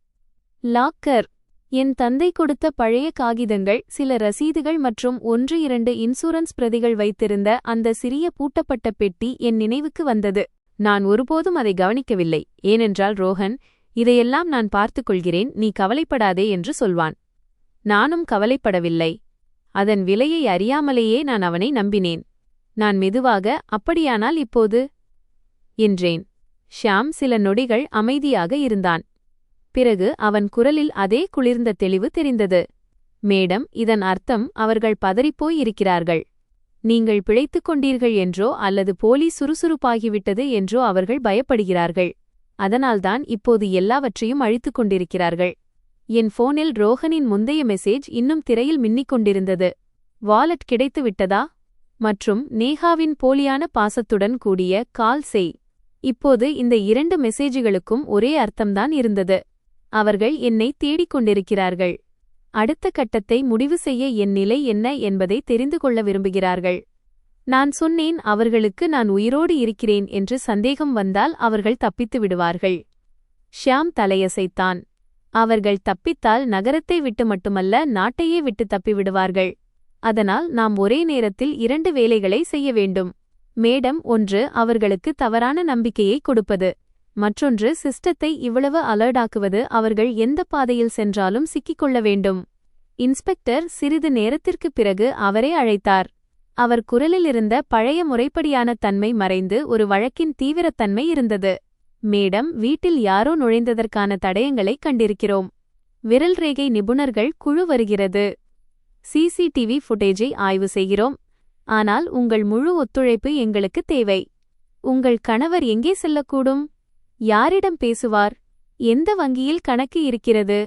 லாக்கர்! என் தந்தை கொடுத்த பழைய காகிதங்கள், சில ரசீதுகள் மற்றும் 1-2 இன்சூரன்ஸ் பிரதிகள் வைத்திருந்த அந்த சிறிய பூட்டப்பட்ட பெட்டி என் நினைவுக்கு வந்தது. நான் ஒருபோதும் அதை கவனிக்கவில்லை. ஏனென்றால் ரோஹன், இதையெல்லாம் நான் பார்த்துக்கொள்கிறேன், நீ கவலைப்படாதே என்று சொல்வான். நானும் கவலைப்படவில்லை. அதன் விலையை அறியாமலேயே நான் அவனை நம்பினேன். நான் மெதுவாக, அப்படியானால் இப்போது என்றேன். ஷியாம் சில நொடிகள் அமைதியாக இருந்தான். பிறகு அவன் குரலில் அதே குளிர்ந்த தெளிவு தெரிந்தது. மேடம், இதன் அர்த்தம் அவர்கள் பதறிப்போய் இருக்கிறார்கள். நீங்கள் பிழைத்துக் கொண்டீர்கள் என்றோ அல்லது போலீஸ் சுறுசுறுப்பாகிவிட்டது என்றோ அவர்கள் பயப்படுகிறார்கள். அதனால்தான் இப்போது எல்லாவற்றையும் அழித்துக் கொண்டிருக்கிறார்கள். என் போனில் ரோஹனின் முந்தைய மெசேஜ் இன்னும் திரையில் மின்னிக் கொண்டிருந்தது. வாலெட் கிடைத்து விட்டதா? மற்றும் நேஹாவின் போலியான பாசத்துடன் கூடிய கால் செய். இப்போது இந்த 2 மெசேஜுகளுக்கும் ஒரே அர்த்தம்தான் இருந்தது. அவர்கள் என்னை தேடிக் கொண்டிருக்கிறார்கள். அடுத்த கட்டத்தை முடிவு செய்ய என் நிலை என்ன என்பதை தெரிந்து கொள்ள விரும்புகிறார்கள். நான் சொன்னேன், அவர்களுக்கு நான் உயிரோடு இருக்கிறேன் என்று சந்தேகம் வந்தால் அவர்கள் தப்பித்து விடுவார்கள். ஷியாம் தலையசைத்தான். அவர்கள் தப்பித்தால் நகரத்தை விட்டு மட்டுமல்ல, நாட்டையே விட்டு தப்பிவிடுவார்கள். அதனால் நாம் ஒரே நேரத்தில் 2 வேலைகளை செய்ய வேண்டும். மேடம், ஒன்று அவர்களுக்கு தவறான நம்பிக்கையை கொடுப்பது. மற்றொன்று சிஸ்டத்தை இவ்வளவு அலர்டாக்குவது. அவர்கள் எந்த பாதையில் சென்றாலும் சிக்கிக்கொள்ள வேண்டும். இன்ஸ்பெக்டர் சிறிது நேரத்திற்குப் பிறகு அவரை அழைத்தார். அவர் குரலிலிருந்த பழைய முறைப்படியான தன்மை மறைந்து ஒரு வழக்கின் தீவிரத்தன்மை இருந்தது. மேடம், வீட்டில் யாரோ நுழைந்ததற்கான தடயங்களை கண்டிருக்கிறோம். விரல் ரேகை நிபுணர்கள் குழு வருகிறது. சிசிடிவி ஃபுட்டேஜை ஆய்வு செய்கிறோம். ஆனால் உங்கள் முழு ஒத்துழைப்பு எங்களுக்கு தேவை. உங்கள் கணவர் எங்கே செல்லக்கூடும்? யாரிடம் பேசுவார்? எந்த வங்கியில் கணக்கு இருக்கிறது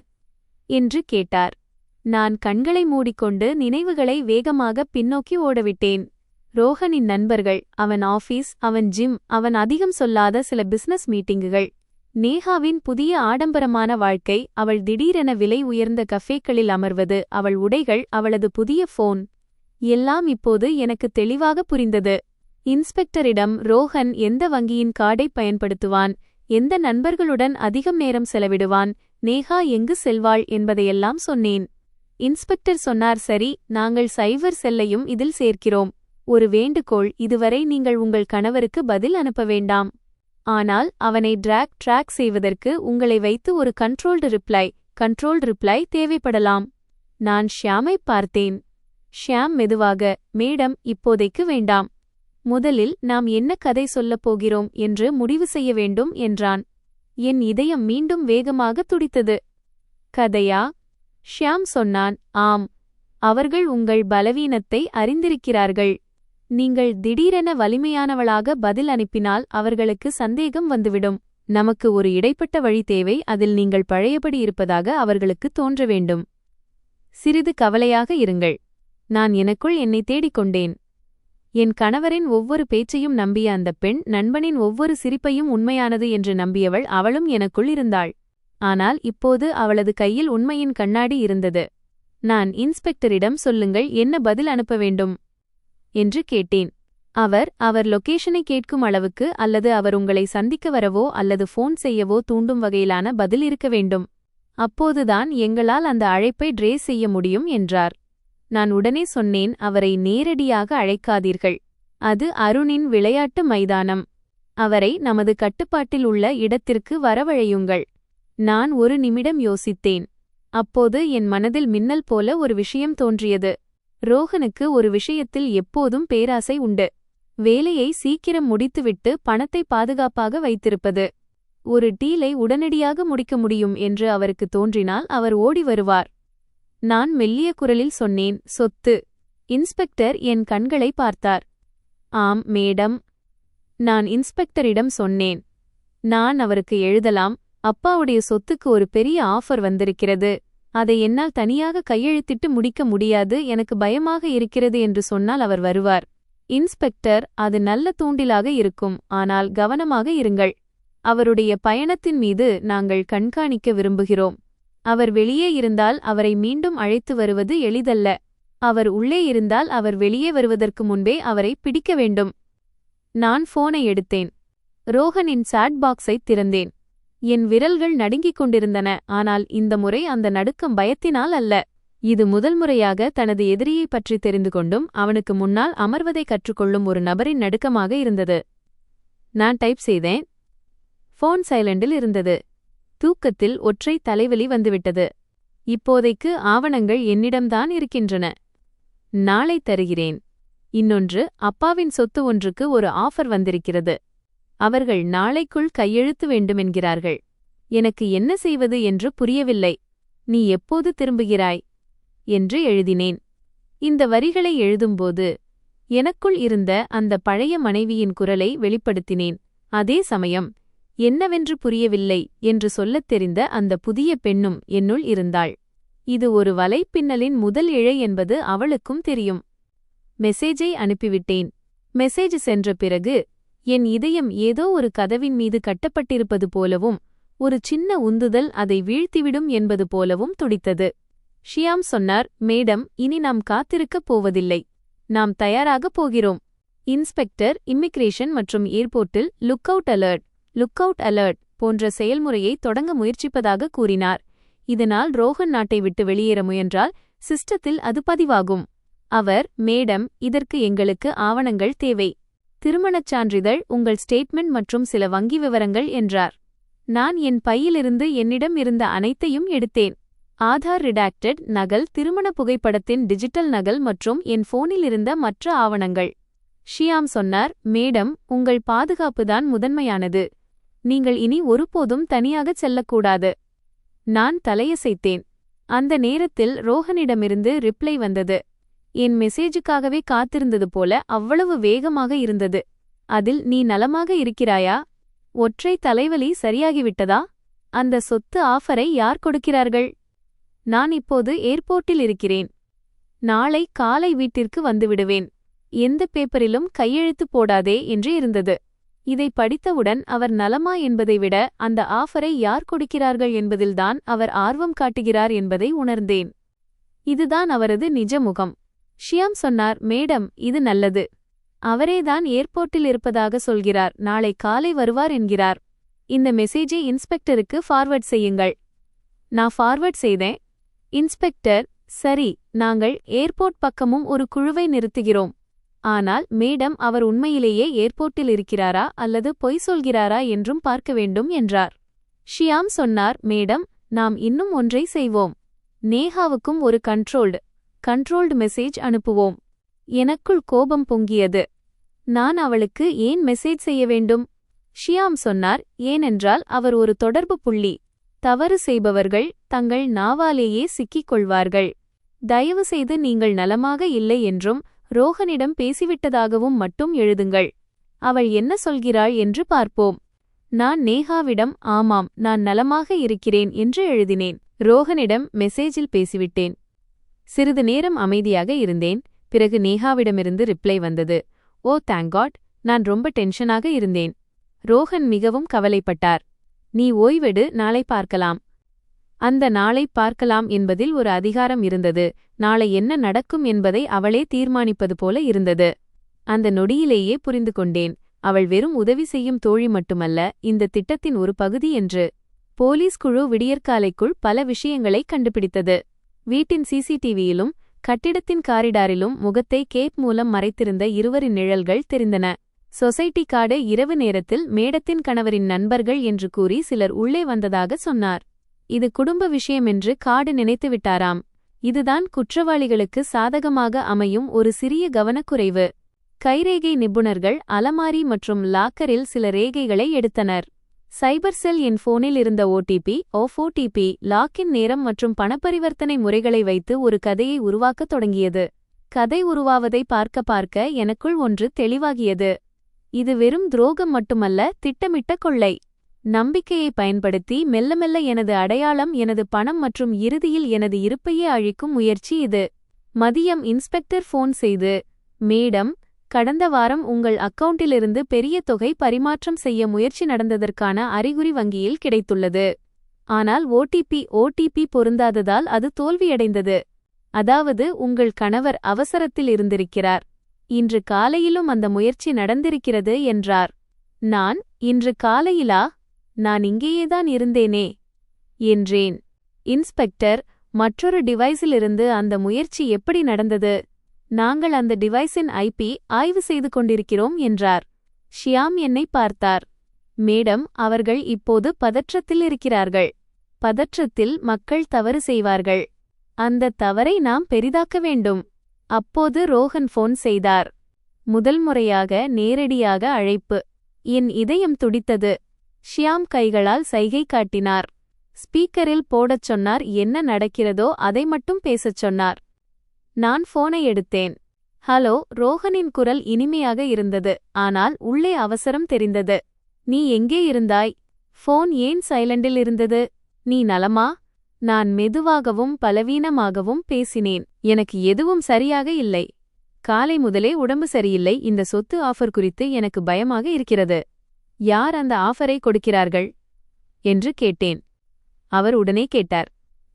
என்று கேட்டார். நான் கண்களை மூடிக்கொண்டு நினைவுகளை வேகமாக பின்னோக்கி ஓடவிட்டேன். ரோஹனின் நண்பர்கள், அவன் ஆபீஸ், அவன் ஜிம், அவன் அதிகம் சொல்லாத சில பிசினஸ் மீட்டிங்குகள். நேஹாவின் புதிய ஆடம்பரமான வாழ்க்கை, அவள் திடீரென விலை உயர்ந்த கஃபேக்களில் அமர்வது, அவள் உடைகள், அவளது புதிய ஃபோன், எல்லாம் இப்போது எனக்கு தெளிவாக புரிந்தது. இன்ஸ்பெக்டரிடம் ரோஹன் எந்த வங்கியின் கார்டை பயன்படுத்துவான், எந்த நண்பர்களுடன் அதிகம் நேரம் செலவிடுவான், நேஹா எங்கு செல்வாள் என்பதையெல்லாம் சொன்னேன். இன்ஸ்பெக்டர் சொன்னார், சரி, நாங்கள் சைபர் செல்லையும் இதில் சேர்க்கிறோம். ஒரு வேண்டுகோள், இதுவரை நீங்கள் உங்கள் கணவருக்கு பதில் அனுப்ப வேண்டாம். ஆனால் அவனை ட்ராக் செய்வதற்கு உங்களை வைத்து ஒரு கண்ட்ரோல்டு ரிப்ளை தேவைப்படலாம். நான் ஷியாமை பார்த்தேன். ஷியாம் மெதுவாக, மேடம், இப்போதைக்கு வேண்டாம். முதலில் நாம் என்ன கதை சொல்லப் போகிறோம் என்று முடிவு செய்ய வேண்டும் என்றான். என் இதயம் மீண்டும் வேகமாக துடித்தது. கதையா? ஷியாம் சொன்னான், ஆம். அவர்கள் உங்கள் பலவீனத்தை அறிந்திருக்கிறார்கள். நீங்கள் திடீரென வலிமையானவளாக பதில் அனுப்பினால் அவர்களுக்கு சந்தேகம் வந்துவிடும். நமக்கு ஒரு இடைப்பட்ட வழி தேவை, அதில் நீங்கள் பழையபடி இருப்பதாக அவர்களுக்கு தோன்ற வேண்டும். சிறிது கவலையாக இருங்கள். நான் எனக்குள் என்னை தேடிக்கொண்டேன். என் கணவரின் ஒவ்வொரு பேச்சையும் நம்பிய அந்த பெண், நண்பனின் ஒவ்வொரு சிரிப்பையும் உண்மையானது என்று நம்பியவள், அவளும் எனக்குள் இருந்தாள். ஆனால் இப்போது அவளது கையில் உண்மையின் கண்ணாடி இருந்தது. நான் இன்ஸ்பெக்டரிடம் சொல்லுங்கள், என்ன பதில் அனுப்ப வேண்டும் என்று கேட்டேன். அவர் லொகேஷனை கேட்கும் அளவுக்கு, அல்லது அவர் உங்களை சந்திக்க வரவோ அல்லது ஃபோன் செய்யவோ தூண்டும் வகையிலான பதில் இருக்க வேண்டும். அப்போதுதான் எங்களால் அந்த அழைப்பை ட்ரேஸ் செய்ய முடியும் என்றார். நான் உடனே சொன்னேன், அவரை நேரடியாக அழைக்காதீர்கள். அது அருணின் விளையாட்டு மைதானம். அவரை நமது கட்டுப்பாட்டில் உள்ள இடத்திற்கு வரவழையுங்கள். நான் ஒரு நிமிடம் யோசித்தேன். அப்போது என் மனதில் மின்னல் போல ஒரு விஷயம் தோன்றியது. ரோஹனுக்கு ஒரு விஷயத்தில் எப்போதும் பேராசை உண்டு. வேலையை சீக்கிரம் முடித்துவிட்டு பணத்தை பாதுகாப்பாக வைத்திருப்பது. ஒரு டீலை உடனடியாக முடிக்க முடியும் என்று அவருக்கு தோன்றினால் அவர் ஓடி வருவார். நான் மெல்லிய குரலில் சொன்னேன், சொத்து. இன்ஸ்பெக்டர் என் கண்களை பார்த்தார். ஆம் மேடம். நான் இன்ஸ்பெக்டரிடம் சொன்னேன். நான் அவருக்கு எழுதலாம், அப்பாவுடைய சொத்துக்கு ஒரு பெரிய ஆஃபர் வந்திருக்கிறது. அதை என்னால் தனியாக கையெழுத்திட்டு முடிக்க முடியாது, எனக்கு பயமாக இருக்கிறது என்று சொன்னால் அவர் வருவார். இன்ஸ்பெக்டர், அது நல்ல தூண்டிலாக இருக்கும், ஆனால் கவனமாக இருங்கள். அவருடைய பயணத்தின் மீது நாங்கள் கண்காணிக்க விரும்புகிறோம். அவர் வெளியே இருந்தால் அவரை மீண்டும் அழைத்து வருவது எளிதல்ல. அவர் உள்ளே இருந்தால் அவர் வெளியே வருவதற்கு முன்பே அவரை பிடிக்க வேண்டும். நான் போனை எடுத்தேன். ரோஹனின் சாட் பாக்ஸை திறந்தேன். என் விரல்கள் நடுங்கிக் கொண்டிருந்தன. ஆனால் இந்த முறை அந்த நடுக்கம் பயத்தினால் அல்ல. இது முதல் முறையாக தனது எதிரியைப் பற்றி தெரிந்து கொண்டும் அவனுக்கு முன்னால் அமர்வதை கற்றுக்கொள்ளும் ஒரு நபரின் நடுக்கமாக இருந்தது. நான் டைப் செய்தேன். ஃபோன் சைலண்டில் இருந்தது. தூக்கத்தில் ஒற்றை தலைவலி வந்துவிட்டது. இப்போதைக்கு ஆவணங்கள் என்னிடம்தான் இருக்கின்றன. நாளை தருகிறேன். இன்னொன்று, அப்பாவின் சொத்து ஒன்றுக்கு ஒரு ஆஃபர் வந்திருக்கிறது. அவர்கள் நாளைக்குள் கையெழுத்து வேண்டுமென்கிறார்கள். எனக்கு என்ன செய்வது என்று புரியவில்லை. நீ எப்போது திரும்புகிறாய் என்று எழுதினேன். இந்த வரிகளை எழுதும்போது எனக்குள் இருந்த அந்த பழைய மனைவியின் குரலை வெளிப்படுத்தினேன். அதே சமயம் என்னவென்று புரியவில்லை என்று சொல்லத் தெரிந்த அந்த புதிய பெண்ணும் என்னுள் இருந்தாள். இது ஒரு வலைப்பின்னலின் முதல் இழை என்பது அவளுக்கும் தெரியும். மெசேஜை அனுப்பிவிட்டேன். மெசேஜ் சென்ற பிறகு என் இதயம் ஏதோ ஒரு கதவின் மீது கட்டப்பட்டிருப்பது போலவும், ஒரு சின்ன உந்துதல் அதை வீழ்த்திவிடும் என்பது போலவும் துடித்தது. ஷியாம் சொன்னார், மேடம், இனி நாம் காத்திருக்கப் போவதில்லை. நாம் தயாராகப் போகிறோம். இன்ஸ்பெக்டர் இம்மிகிரேஷன் மற்றும் ஏர்போர்ட்டில் லுக் அவுட் அலர்ட் போன்ற செயல்முறையை தொடங்க முயற்சிப்பதாக கூறினார். இதனால் ரோஹன் நாட்டை விட்டு வெளியேற முயன்றால் சிஸ்டத்தில் அது பதிவாகும். அவர், மேடம், இதற்கு எங்களுக்கு ஆவணங்கள் தேவை. திருமணச் சான்றிதழ், உங்கள் ஸ்டேட்மெண்ட் மற்றும் சில வங்கி விவரங்கள் என்றார். நான் என் பையிலிருந்து என்னிடம் இருந்த அனைத்தையும் எடுத்தேன். ஆதார் ரிடாக்டட் நகல், திருமண புகைப்படத்தின் டிஜிட்டல் நகல் மற்றும் என் போனில் இருந்த மற்ற ஆவணங்கள். ஷியாம் சொன்னார், மேடம், உங்கள் பாதுகாப்புதான் முதன்மையானது. நீங்கள் இனி ஒருபோதும் தனியாகச் செல்லக்கூடாது. நான் தலையசைத்தேன். அந்த நேரத்தில் ரோஹனிடமிருந்து ரிப்ளை வந்தது. என் மெசேஜுக்காகவே காத்திருந்தது போல அவ்வளவு வேகமாக இருந்தது. அதில், நீ நலமாக இருக்கிறாயா? ஒற்றை தலைவலி சரியாகிவிட்டதா? அந்த சொத்து ஆஃபரை யார் கொடுக்கிறார்கள்? நான் இப்போது ஏர்போர்ட்டில் இருக்கிறேன். நாளை காலை வீட்டிற்கு வந்துவிடுவேன். எந்த பேப்பரிலும் கையெழுத்து போடாதே என்று இருந்தது. இதை படித்தவுடன் அவர் நலமா என்பதை விட அந்த ஆஃபரை யார் கொடுக்கிறார்கள் என்பதில்தான் அவர் ஆர்வம் காட்டுகிறார் என்பதை உணர்ந்தேன். இதுதான் அவரது நிஜ முகம். ஷியாம் சொன்னார், மேடம், இது நல்லது. அவரேதான் ஏர்போர்ட்டில் இருப்பதாக சொல்கிறார். நாளை காலை வருவார் என்கிறார். இந்த மெசேஜை இன்ஸ்பெக்டருக்கு ஃபார்வர்ட் செய்யுங்கள். நான் ஃபார்வர்ட் செய்தேன். இன்ஸ்பெக்டர், சரி, நாங்கள் ஏர்போர்ட் பக்கமும் ஒரு குழுவை நிறுத்துகிறோம். ஆனால் மேடம், அவர் உண்மையிலேயே ஏர்போர்ட்டில் இருக்கிறாரா அல்லது பொய் சொல்கிறாரா என்றும் பார்க்க வேண்டும் என்றார். ஷியாம் சொன்னார், மேடம், நாம் இன்னும் ஒன்றை செய்வோம். நேஹாவுக்கும் ஒரு கண்ட்ரோல்டு மெசேஜ் அனுப்புவோம். எனக்குள் கோபம் பொங்கியது. நான் அவளுக்கு ஏன் மெசேஜ் செய்ய வேண்டும்? ஷியாம் சொன்னார், ஏனென்றால் அவர் ஒரு தொடர்பு புள்ளி. தவறு செய்பவர்கள் தங்கள் நாவாலேயே சிக்கிக் கொள்வார்கள். தயவுசெய்து நீங்கள் நலமாக இல்லை என்றும் ரோஹனிடம் பேசிவிட்டதாகவும் மட்டும் எழுதுங்கள். அவள் என்ன சொல்கிறாள் என்று பார்ப்போம். நான் நேஹாவிடம் ஆமாம், நான் நலமாக இருக்கிறேன் என்று எழுதினேன். ரோஹனிடம் மெசேஜில் பேசிவிட்டேன். சிறிது நேரம் அமைதியாக இருந்தேன். பிறகு நேஹாவிடமிருந்து ரிப்ளை வந்தது. ஓ தேங்க் காட், நான் ரொம்ப டென்ஷனாக இருந்தேன். ரோஹன் மிகவும் கவலைப்பட்டார். நீ ஓய்வெடு, நாளை பார்க்கலாம். அந்த நாளை பார்க்கலாம் என்பதில் ஒரு அதிகாரம் இருந்தது. நாளை என்ன நடக்கும் என்பதை அவளே தீர்மானிப்பது போல இருந்தது. அந்த நொடியிலேயே புரிந்து கொண்டேன், அவள் வெறும் உதவி செய்யும் தோழி மட்டுமல்ல, இந்த திட்டத்தின் ஒரு பகுதி என்று. போலீஸ் குழு விடியற்காலைக்குள் பல விஷயங்களை கண்டுபிடித்தது. வீட்டின் சிசிடிவியிலும் கட்டிடத்தின் காரிடாரிலும் முகத்தை கேப் மூலம் மறைத்திருந்த இருவரின் நிழல்கள் தெரிந்தன. சொசைட்டி கார்டு இரவு நேரத்தில் மேடத்தின் கணவரின் நண்பர்கள் என்று கூறி சிலர் உள்ளே வந்ததாக சொன்னார். இது குடும்ப விஷயமென்று கார்டு நினைத்துவிட்டாராம். இதுதான் குற்றவாளிகளுக்கு சாதகமாக அமையும் ஒரு சிறிய கவனக்குறைவு. கைரேகை நிபுணர்கள் அலமாரி மற்றும் லாக்கரில் சில ரேகைகளை எடுத்தனர். சைபர் செல் என் போனில் இருந்த ஓடிபி, லாக்கின் நேரம் மற்றும் பணப்பரிவர்த்தனை முறைகளை வைத்து ஒரு கதையை உருவாக்கத் தொடங்கியது. கதை உருவாவதை பார்க்க எனக்குள் ஒன்று தெளிவாகியது. இது வெறும் துரோகம் மட்டுமல்ல, திட்டமிட்ட கொள்ளை. நம்பிக்கையை பயன்படுத்தி மெல்ல மெல்ல எனது அடையாளம், எனது பணம் மற்றும் இறுதியில் எனது இருப்பையே அழிக்கும் முயற்சி இது. மதியம் இன்ஸ்பெக்டர் ஃபோன் செய்து, மேடம், கடந்த வாரம் உங்கள் அக்கவுண்டிலிருந்து பெரிய தொகை பரிமாற்றம் செய்ய முயற்சி நடந்ததற்கான அறிகுறி வங்கியில் கிடைத்துள்ளது. ஆனால் ஓடிபி பொருந்தாததால் அது தோல்வியடைந்தது. அதாவது உங்கள் கணவர் அவசரத்தில் இருந்திருக்கிறார். இன்று காலையிலும் அந்த முயற்சி நடந்திருக்கிறது என்றார். நான், இன்று காலையிலா? நான் இங்கேயேதான் இருந்தேனே என்றேன். இன்ஸ்பெக்டர், மற்றொரு டிவைஸிலிருந்து அந்த முயற்சி எப்படி நடந்தது? நாங்கள் அந்த டிவைஸின் ஐபி ஆய்வு செய்து கொண்டிருக்கிறோம் என்றார். ஷியாம் என்னை பார்த்தார். மேடம், அவர்கள் இப்போது பதற்றத்தில் இருக்கிறார்கள். பதற்றத்தில் மக்கள் தவறு செய்வார்கள். அந்த தவறை நாம் பெரிதாக்க வேண்டும். அப்போது ரோஹன் ஃபோன் செய்தார். முதல் முறையாக நேரடியாக அழைப்பு. என் இதயம் துடித்தது. ஷியாம் கைகளால் சைகை காட்டினார். ஸ்பீக்கரில் போடச் சொன்னார். என்ன நடக்கிறதோ அதை மட்டும் பேசச் சொன்னார். நான் போனை எடுத்தேன். ஹலோ. ரோஹனின் குரல் இனிமையாக இருந்தது, ஆனால் உள்ளே அவசரம் தெரிந்தது. நீ எங்கே இருந்தாய்? ஃபோன் ஏன் சைலண்டில் இருந்தது? நீ நலமா? நான் மெதுவாகவும் பலவீனமாகவும் பேசினேன். எனக்கு எதுவும் சரியாக இல்லை. காலை முதலே உடம்பு சரியில்லை. இந்த சொத்து ஆஃபர் குறித்து எனக்கு பயமாக இருக்கிறது. யார் அந்த ஆஃபரை கொடுக்கிறார்கள் என்று கேட்டேன். அவர் உடனே கேட்டார்.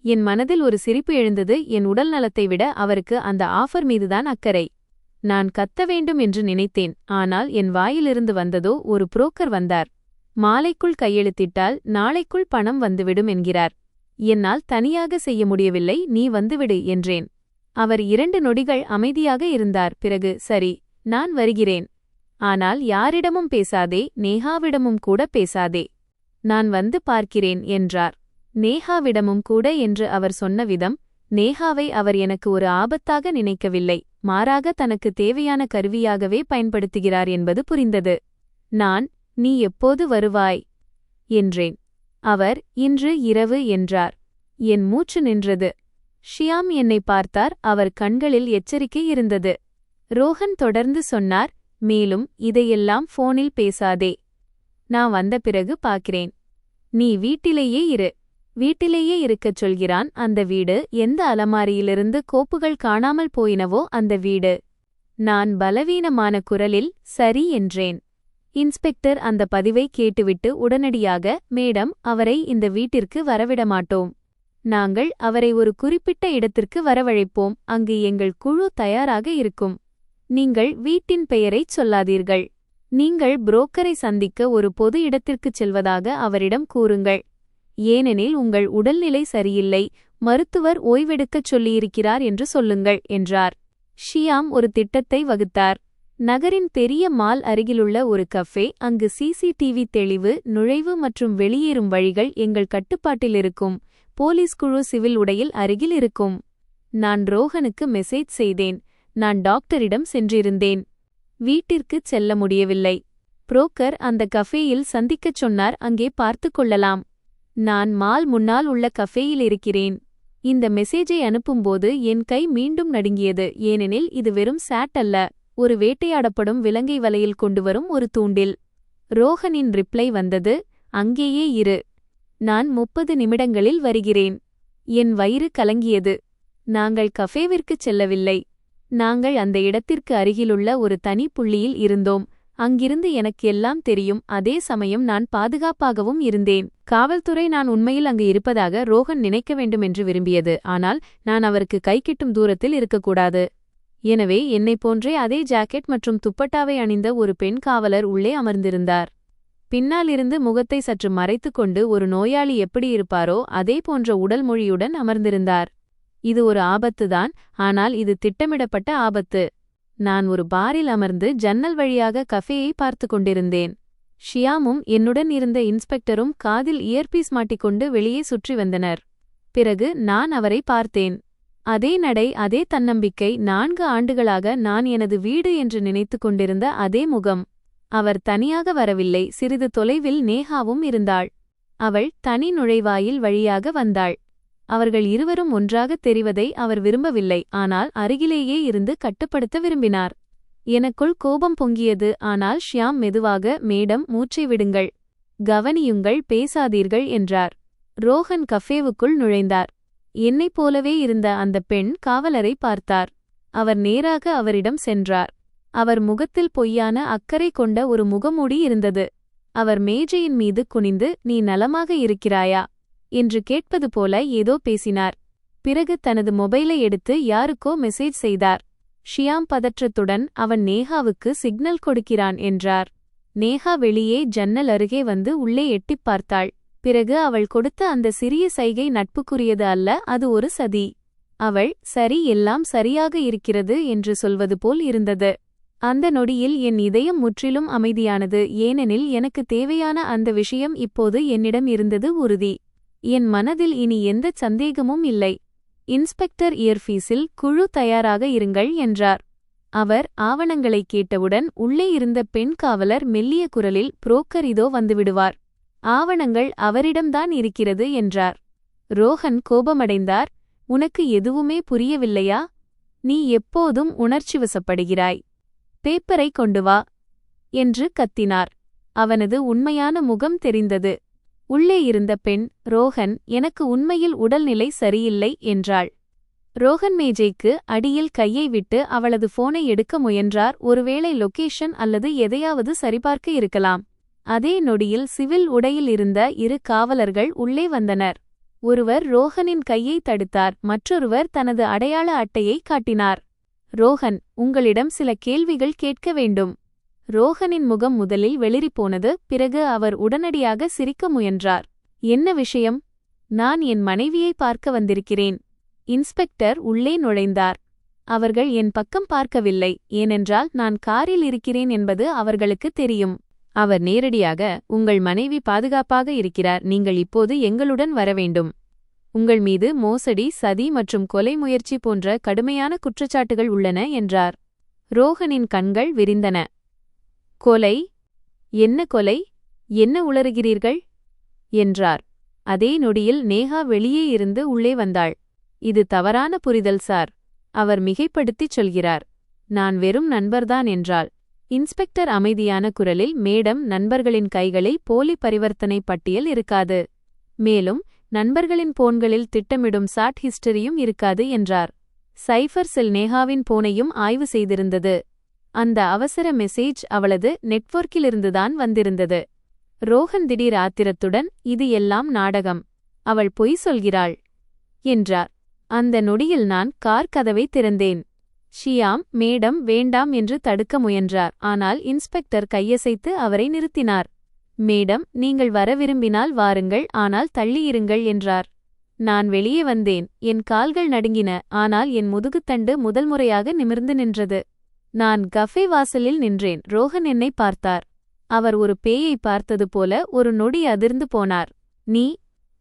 என் மனதில் ஒரு சிரிப்பு எழுந்தது. என் உடல் நலத்தை விட அவருக்கு அந்த ஆஃபர் மீதுதான் அக்கறை. நான் கத்த வேண்டும் என்று நினைத்தேன். ஆனால் என் வாயிலிருந்து வந்ததோ, ஒரு புரோக்கர் வந்தார். மாலைக்குள் கையெழுத்திட்டால் நாளைக்குள் பணம் வந்துவிடும் என்கிறார். என்னால் தனியாக செய்ய முடியவில்லை, நீ வந்துவிடு என்றேன். அவர் 2 நொடிகள் அமைதியாக இருந்தார். பிறகு, சரி, நான் வருகிறேன். ஆனால் யாரிடமும் பேசாதே, நேஹாவிடமும் கூட பேசாதே. நான் வந்து பார்க்கிறேன் என்றார். நேஹாவிடமும் கூட என்று அவர் சொன்ன விதம், நேஹாவை அவர் எனக்கு ஒரு ஆபத்தாக நினைக்கவில்லை, மாறாக தனக்கு தேவையான கருவியாகவே பயன்படுத்துகிறார் என்பது புரிந்தது. நான், நீ எப்போது வருவாய் என்றேன். அவர், இன்று இரவு என்றார். என் மூச்சு நின்றது. ஷியாம் என்னை பார்த்தார். அவர் கண்களில் எச்சரிக்கை இருந்தது. ரோஹன் தொடர்ந்து சொன்னார், மேலும் இதையெல்லாம் போனில் பேசாதே. நான் வந்த பிறகு பார்க்கிறேன். நீ வீட்டிலேயே இருக்கச் சொல்கிறான். அந்த வீடு, எந்த அலமாரியிலிருந்து கோப்புகள் காணாமல் போயினவோ அந்த வீடு. நான் பலவீனமான குரலில் சரி என்றேன். இன்ஸ்பெக்டர் அந்த பதிவை கேட்டுவிட்டு உடனடியாக, மேடம், அவரை இந்த வீட்டிற்கு வரவிடமாட்டோம். நாங்கள் அவரை ஒரு குறிப்பிட்ட இடத்திற்கு வரவழைப்போம். அங்கு எங்கள் குழு தயாராக இருக்கும். நீங்கள் வீட்டின் பெயரைச் சொல்லாதீர்கள். நீங்கள் புரோக்கரை சந்திக்க ஒரு பொது இடத்திற்குச் செல்வதாக அவரிடம் கூறுங்கள். ஏனெனில் உங்கள் உடல்நிலை சரியில்லை, மருத்துவர் ஓய்வெடுக்கச் சொல்லியிருக்கிறார் என்று சொல்லுங்கள் என்றார். ஷியாம் ஒரு திட்டத்தை வகுத்தார். நகரின் பெரிய மால் அருகிலுள்ள ஒரு கஃபே, அங்கு சிசிடிவி தெளிவு, நுழைவு மற்றும் வெளியேறும் வழிகள் எங்கள் கட்டுப்பாட்டில் இருக்கும். போலீஸ் குழு சிவில் உடையில் அருகில் இருக்கும். நான் ரோஹனுக்கு மெசேஜ் செய்தேன். நான் டாக்டரிடம் சென்றிருந்தேன். வீட்டிற்குச் செல்ல முடியவில்லை. புரோக்கர் அந்த கஃபேயில் சந்திக்கச் சொன்னார். அங்கே பார்த்து கொள்ளலாம். நான் மால் முன்னால் உள்ள கஃபேயில் இருக்கிறேன். இந்த மெசேஜை அனுப்பும்போது என் கை மீண்டும் நடுங்கியது. ஏனெனில் இது வெறும் சாட் அல்ல, ஒரு வேட்டையாடப்படும் விலங்கை வலையில் கொண்டுவரும் ஒரு தூண்டில். ரோஹனின் ரிப்ளை வந்தது, அங்கேயே இரு. நான் 30 நிமிடங்களில் வருகிறேன். என் வயிறு கலங்கியது. நாங்கள் கஃபேவிற்குச் செல்லவில்லை. நாங்கள் அந்த இடத்திற்கு அருகிலுள்ள ஒரு தனி புள்ளியில் இருந்தோம். அங்கிருந்து எனக்கு எல்லாம் தெரியும். அதே சமயம் நான் பாதுகாப்பாகவும் இருந்தேன். காவல்துறை நான் உண்மையில் அங்கு இருப்பதாக ரோஹன் நினைக்க வேண்டும் என்று விரும்பியது. ஆனால் நான் அவருக்கு கைக்கிட்டும் தூரத்தில் இருக்கக்கூடாது. எனவே என்னைப் போன்றே அதே ஜாக்கெட் மற்றும் துப்பட்டாவை அணிந்த ஒரு பெண் காவலர் உள்ளே அமர்ந்திருந்தார். பின்னாலிருந்து முகத்தை சற்று மறைத்துக்கொண்டு ஒரு நோயாளி எப்படி இருப்பாரோ அதே போன்ற உடல் மொழியுடன் அமர்ந்திருந்தார். இது ஒரு ஆபத்துதான், ஆனால் இது திட்டமிடப்பட்ட ஆபத்து. நான் ஒரு பாரில் அமர்ந்து ஜன்னல் வழியாக கஃபேயை பார்த்து கொண்டிருந்தேன். ஷியாமும் என்னுடன் இருந்த இன்ஸ்பெக்டரும் காதில் இயர்பீஸ் மாட்டிக்கொண்டு வெளியே சுற்றி வந்தனர். பிறகு நான் அவரை பார்த்தேன். அதே நடை, அதே தன்னம்பிக்கை, 4 ஆண்டுகளாக நான் எனது வீடு என்று நினைத்துக் கொண்டிருந்த அதே முகம். அவர் தனியாக வரவில்லை. சிறிது தொலைவில் நேஹாவும் இருந்தாள். அவள் தனி நுழைவாயில் வழியாக வந்தாள். அவர்கள் இருவரும் ஒன்றாகத் தெரிவதை அவர் விரும்பவில்லை, ஆனால் அருகிலேயே இருந்து கட்டுப்படுத்த விரும்பினார். எனக்குள் கோபம் பொங்கியது. ஆனால் ஷியாம் மெதுவாக, மேடம், மூச்சை விடுங்கள், கவனியுங்கள், பேசாதீர்கள் என்றார். ரோஹன் கஃபேவுக்குள் நுழைந்தார். என்னைப் போலவே இருந்த அந்த பெண் காவலரை பார்த்தார். அவர் நேராக அவரிடம் சென்றார். அவர் முகத்தில் பொய்யான அக்கறை கொண்ட ஒரு முகமூடி இருந்தது. அவர் மேஜையின் மீது குனிந்து, நீ நலமாக இருக்கிறாயா என்று கேட்பது போல ஏதோ பேசினார். பிறகு தனது மொபைலை எடுத்து யாருக்கோ மெசேஜ் செய்தார். ஷியாம் பதற்றத்துடன், அவன் நேஹாவுக்கு சிக்னல் கொடுக்கிறான் என்றார். நேஹா வெளியே ஜன்னல் அருகே வந்து உள்ளே எட்டிப் பார்த்தாள். பிறகு அவள் கொடுத்த அந்த சிறிய சைகை நட்புக்குரியது அல்ல, அது ஒரு சதி. அவள், சரி, எல்லாம் சரியாக இருக்கிறது என்று சொல்வது போல் இருந்தது. அந்த நொடியில் என் இதயம் முற்றிலும் அமைதியானது. ஏனெனில் எனக்கு தேவையான அந்த விஷயம் இப்போது என்னிடம் இருந்தது உறுதி. என் மனதில் இனி எந்தச் சந்தேகமும் இல்லை. இன்ஸ்பெக்டர் இயர்பீஸில், குழு தயாராக இருங்கள் என்றார். அவர் ஆவணங்களைக் கேட்டவுடன் உள்ளே இருந்த பெண் காவலர் மெல்லிய குரலில், புரோக்கர் இதோ வந்துவிடுவார். ஆவணங்கள் அவரிடம்தான் இருக்கிறது என்றார். ரோஹன் கோபமடைந்தார். உனக்கு எதுவுமே புரியவில்லையா? நீ எப்போதும் உணர்ச்சிவசப்படுகிறாய். பேப்பரை கொண்டு வா என்று கத்தினார். அவனது உண்மையான முகம் தெரிந்தது. உள்ளே இருந்த பெண், ரோஹன், எனக்கு உண்மையில் உடல்நிலை சரியில்லை என்றாள். ரோஹன் மேஜைக்கு அடியில் கையை விட்டு அவளது போனை எடுக்க முயன்றார். ஒருவேளை லொகேஷன் அல்லது எதையாவது சரிபார்க்க இருக்கலாம். அதே நொடியில் சிவில் உடையில் இருந்த 2 காவலர்கள் உள்ளே வந்தனர். ஒருவர் ரோஹனின் கையை தடுத்தார். மற்றொருவர் தனது அடையாள அட்டையை காட்டினார். ரோஹன், உங்களிடம் சில கேள்விகள் கேட்க வேண்டும். ரோஹனின் முகம் முதலில் வெளிறிப்போனது. பிறகு அவர் உடனடியாக சிரிக்க முயன்றார். என்ன விஷயம்? நான் என் மனைவியை பார்க்க வந்திருக்கிறேன். இன்ஸ்பெக்டர் உள்ளே நுழைந்தார். அவர்கள் என் பக்கம் பார்க்கவில்லை, ஏனென்றால் நான் காரில் இருக்கிறேன் என்பது அவர்களுக்கு தெரியும். அவர் நேரடியாக, உங்கள் மனைவி பாதுகாப்பாக இருக்கிறார், நீங்கள் இப்போது எங்களுடன் வரவேண்டும். உங்கள் மீது மோசடி, சதி மற்றும் கொலை முயற்சி போன்ற கடுமையான குற்றச்சாட்டுகள் உள்ளன என்றார். ரோஹனின் கண்கள் விரிந்தன. கொலை? என்ன கொலை? என்ன உளறுகிறீர்கள் என்றார். அதே நொடியில் நேஹா வெளியே இருந்து உள்ளே வந்தாள். இது தவறான புரிதல் சார். அவர் மிகைப்படுத்திச் சொல்கிறார். நான் வெறும் நண்பர்தான் என்றாள். இன்ஸ்பெக்டர் அமைதியான குரலில், மேடம், நண்பர்களின் கைகளில் போலி பரிவர்த்தனை பட்டியல் இருக்காது. மேலும் நண்பர்களின் போன்களில் திட்டமிடும் சாட் ஹிஸ்டரியும் இருக்காது என்றார். சைஃபர் செல் நேஹாவின் போனையும் ஆய்வு செய்திருந்தது. அந்த அவசர மெசேஜ் அவளது நெட்வொர்க்கிலிருந்துதான் வந்திருந்தது. ரோஹன் திடீர் ஆத்திரத்துடன், இது எல்லாம் நாடகம். அவள் பொய் சொல்கிறாள் என்றார். அந்த நொடியில் நான் கார் கதவை திறந்தேன். ஷியாம் மேடம் வேண்டாம் என்று தடுக்க முயன்றார். ஆனால் இன்ஸ்பெக்டர் கையசைத்து அவரை நிறுத்தினார். மேடம், நீங்கள் வர விரும்பினால் வாருங்கள், ஆனால் தள்ளியிருங்கள் என்றார். நான் வெளியே வந்தேன். என் கால்கள் நடுங்கின, ஆனால் என் முதுகுத்தண்டு முதல் முறையாக நிமிர்ந்து நின்றது. நான் கஃபே வாசலில் நின்றேன். ரோஹன் என்னை பார்த்தார். அவர் ஒரு பேயை பார்த்தது போல ஒரு நொடி அதிர்ந்து போனார். நீ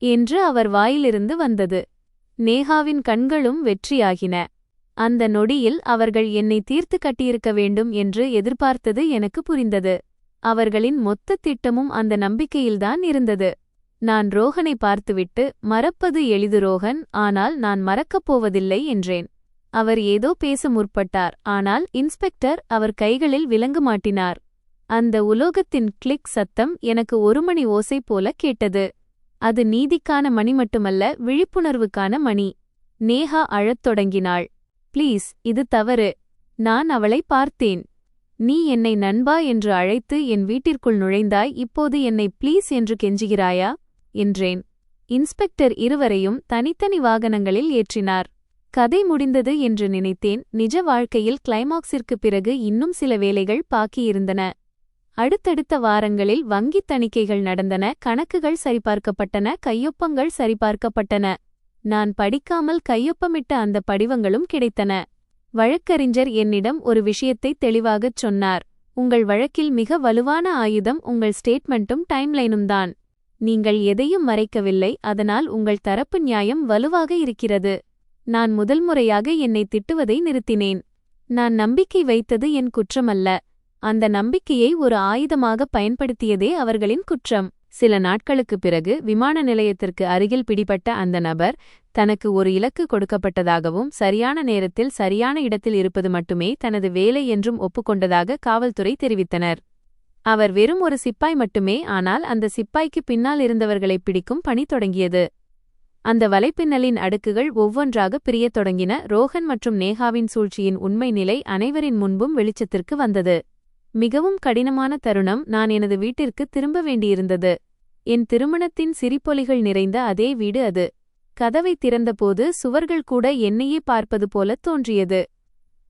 என்று அவர் வாயிலிருந்து வந்தது. நேஹாவின் கண்களும் வெற்றியாகின. அந்த நொடியில் அவர்கள் என்னை தீர்த்து கட்டியிருக்க வேண்டும் என்று எதிர்பார்த்தது எனக்கு புரிந்தது. அவர்களின் மொத்த திட்டமும் அந்த நம்பிக்கையில்தான் இருந்தது. நான் ரோஹனை பார்த்துவிட்டு, மறப்பது எளிது ரோஹன், ஆனால் நான் மறக்கப் போவதில்லை என்றேன். அவர் ஏதோ பேச முற்பட்டார். ஆனால் இன்ஸ்பெக்டர் அவர் கைகளில் விலங்கு மாட்டினார். அந்த உலோகத்தின் கிளிக் சத்தம் எனக்கு ஒரு மணி ஓசை போல கேட்டது. அது நீதிக்கான மணி மட்டுமல்ல, விழிப்புணர்வுக்கான மணி. நேஹா அழத் தொடங்கினாள். ப்ளீஸ், இது தவறு. நான் அவளை பார்த்தேன். நீ என்னை நண்பா என்று அழைத்து என் வீட்டிற்குள் நுழைந்தாய். இப்போது என்னை ப்ளீஸ் என்று கெஞ்சுகிறாயா என்றேன். இன்ஸ்பெக்டர் இருவரையும் தனித்தனி வாகனங்களில் ஏற்றினார். கதை முடிந்தது என்று நினைத்தேன். நிஜ வாழ்க்கையில் கிளைமாக்ஸிற்குப் பிறகு இன்னும் சில வேலைகள் பாக்கியிருந்தன. அடுத்தடுத்த வாரங்களில் வங்கித் தணிக்கைகள் நடந்தன, கணக்குகள் சரிபார்க்கப்பட்டன, கையொப்பங்கள் சரிபார்க்கப்பட்டன. நான் படிக்காமல் கையொப்பமிட்ட அந்த படிவங்களும் கிடைத்தன. வழக்கறிஞர் என்னிடம் ஒரு விஷயத்தை தெளிவாகச் சொன்னார். உங்கள் வழக்கில் மிக வலுவான ஆயுதம் உங்கள் ஸ்டேட்மெண்ட்டும் டைம்லைனும்தான். நீங்கள் எதையும் மறைக்கவில்லை, அதனால் உங்கள் தரப்பு நியாயம் வலுவாக இருக்கிறது. நான் முதல் முறையாக என்னை திட்டுவதை நிறுத்தினேன். நான் நம்பிக்கை வைத்தது என் குற்றமல்ல. அந்த நம்பிக்கையை ஒரு ஆயுதமாக பயன்படுத்தியதே அவர்களின் குற்றம். சில நாட்களுக்குப் பிறகு விமான நிலையத்திற்கு அருகில் பிடிபட்ட அந்த நபர் தனக்கு ஒரு இலக்கு கொடுக்கப்பட்டதாகவும் சரியான நேரத்தில் சரியான இடத்தில் இருப்பது மட்டுமே தனது வேலை என்றும் ஒப்புக்கொண்டதாக காவல்துறை தெரிவித்தனர். அவர் வெறும் ஒரு சிப்பாய் மட்டுமே, ஆனால் அந்த சிப்பாய்க்கு பின்னால் இருந்தவர்களை பிடிக்கும் பணி தொடங்கியது. அந்த வலைப்பின்னலின் அடுக்குகள் ஒவ்வொன்றாக பிரியத் தொடங்கின. ரோஹன் மற்றும் நேஹாவின் சூழ்ச்சியின் உண்மை நிலை அனைவரின் முன்பும் வெளிச்சத்திற்கு வந்தது. மிகவும் கடினமான தருணம். நான் எனது வீட்டிற்கு திரும்ப வேண்டியிருந்தது. என் திருமணத்தின் சிரிப்பொலிகள் நிறைந்த அதே வீடு அது. கதவை திறந்தபோது சுவர்கள் கூட என்னையே பார்ப்பது போல தோன்றியது.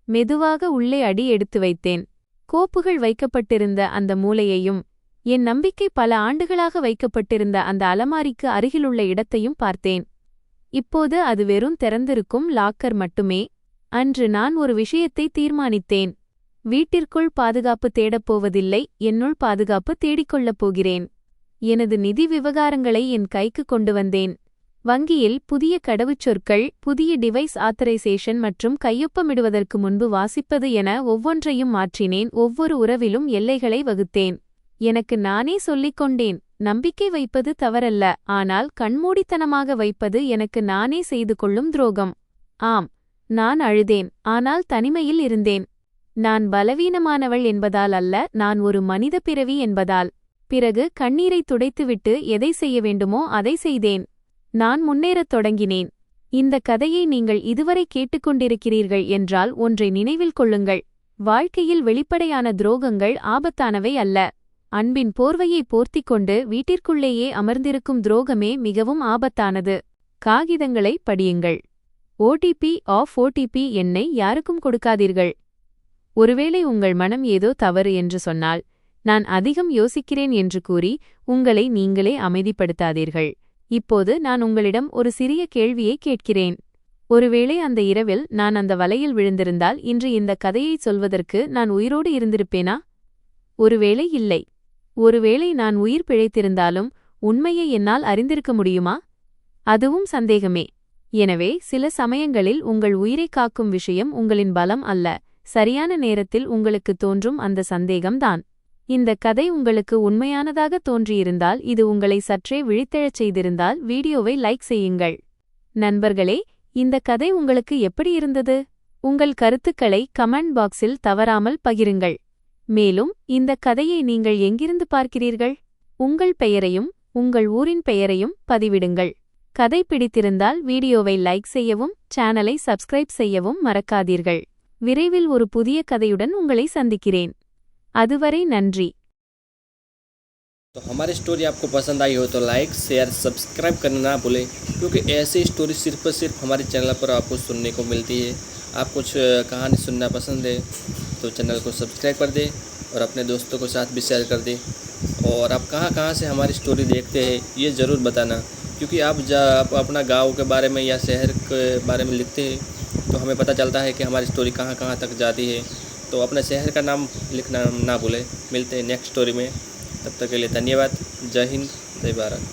மெதுவாக உள்ளே அடி எடுத்து வைத்தேன். கோப்புகள் வைக்கப்பட்டிருந்த அந்த மூலையையும், என் நம்பிக்கை பல ஆண்டுகளாக வைக்கப்பட்டிருந்த அந்த அலமாரிக்கு அருகிலுள்ள இடத்தையும் பார்த்தேன். இப்போது அது வெறும் திறந்திருக்கும் லாக்கர் மட்டுமே. அன்று நான் ஒரு விஷயத்தை தீர்மானித்தேன். வீட்டிற்குள் பாதுகாப்பு தேடப்போவதில்லை, என்னுள் பாதுகாப்பு தேடிக்கொள்ளப் போகிறேன். எனது நிதி விவகாரங்களை என் கைக்கு கொண்டு வந்தேன். வங்கியில் புதிய கடவுச்சொற்கள், புதிய டிவைஸ் ஆத்தரைசேஷன் மற்றும் கையொப்பமிடுவதற்கு முன்பு வாசிப்பது என ஒவ்வொன்றையும் மாற்றினேன். ஒவ்வொரு உறவிலும் எல்லைகளை வகுத்தேன். எனக்கு நானே சொல்லிக் கொண்டேன், நம்பிக்கை வைப்பது தவறல்ல, ஆனால் கண்மூடித்தனமாக வைப்பது எனக்கு நானே செய்து கொள்ளும் துரோகம். ஆம், நான் அழுதேன், ஆனால் தனிமையில் இருந்தேன். நான் பலவீனமானவள் என்பதால் அல்ல, நான் ஒரு மனித பிறவி என்பதால். பிறகு கண்ணீரை துடைத்துவிட்டு எதை செய்ய வேண்டுமோ அதை செய்தேன். நான் முன்னேறத் தொடங்கினேன். இந்த கதையை நீங்கள் இதுவரை கேட்டுக்கொண்டிருக்கிறீர்கள் என்றால் ஒன்றை நினைவில் கொள்ளுங்கள். வாழ்க்கையில் வெளிப்படையான துரோகங்கள் ஆபத்தானவை அல்ல. அன்பின் போர்வையை போர்த்திக்கொண்டு வீட்டிற்குள்ளேயே அமர்ந்திருக்கும் துரோகமே மிகவும் ஆபத்தானது. காகிதங்களை படியுங்கள். ஓடிபி எண்ணை யாருக்கும் கொடுக்காதீர்கள். ஒருவேளை உங்கள் மனம் ஏதோ தவறு என்று சொன்னால், நான் அதிகம் யோசிக்கிறேன் என்று கூறி உங்களை நீங்களே அமைதிப்படுத்தாதீர்கள். இப்போது நான் உங்களிடம் ஒரு சிறிய கேள்வியை கேட்கிறேன். ஒருவேளை அந்த இரவில் நான் அந்த வலையில் விழுந்திருந்தால் இன்று இந்த கதையை சொல்வதற்கு நான் உயிரோடு இருந்திருப்பேனா? ஒருவேளை இல்லை. ஒருவேளை நான் உயிர் பிழைத்திருந்தாலும் உண்மையை என்னால் அறிந்திருக்க முடியுமா? அதுவும் சந்தேகமே. எனவே சில சமயங்களில் உங்கள் உயிரை காக்கும் விஷயம் உங்களின் பலம் அல்ல, சரியான நேரத்தில் உங்களுக்கு தோன்றும் அந்த சந்தேகம்தான். இந்த கதை உங்களுக்கு உண்மையானதாக தோன்றியிருந்தால், இது உங்களை சற்றே விழித்தெழச் செய்திருந்தால் வீடியோவை லைக் செய்யுங்கள். நண்பர்களே, இந்த கதை உங்களுக்கு எப்படி இருந்தது? உங்கள் கருத்துக்களை கமெண்ட் பாக்ஸில் தவறாமல் பகிருங்கள். மேலும் இந்த கதையை நீங்கள் எங்கிருந்து பார்க்கிறீர்கள்? உங்கள் பெயரையும் உங்கள் ஊரின் பெயரையும் பதிவிடுங்கள். கதை பிடித்திருந்தால் வீடியோவை லைக் செய்யவும் சேனலை சப்ஸ்கிரைப் செய்யவும் மறக்காதீர்கள். விரைவில் ஒரு புதிய கதையுடன் உங்களை சந்திக்கிறேன். அதுவரை நன்றி. तो हमारी स्टोरी आपको पसंद आई हो तो लाइक शेयर सब्सक्राइब करना ना भूलें, क्योंकि ऐसी स्टोरी सिर्फ और सिर्फ हमारे चैनल पर आपको सुनने को मिलती है। आप कुछ कहानी सुनना पसंद है तो चैनल को सब्सक्राइब कर दें और अपने दोस्तों के साथ भी शेयर कर दें। और आप कहाँ कहाँ से हमारी स्टोरी देखते हैं ये ज़रूर बताना, क्योंकि आप अपना गांव के बारे में या शहर के बारे में लिखते हैं तो हमें पता चलता है कि हमारी स्टोरी कहाँ कहाँ तक जाती है। तो अपने शहर का नाम लिखना ना भूलें। मिलते हैं नेक्स्ट स्टोरी में, तब तक के लिए धन्यवाद। जय हिंद, जय भारत।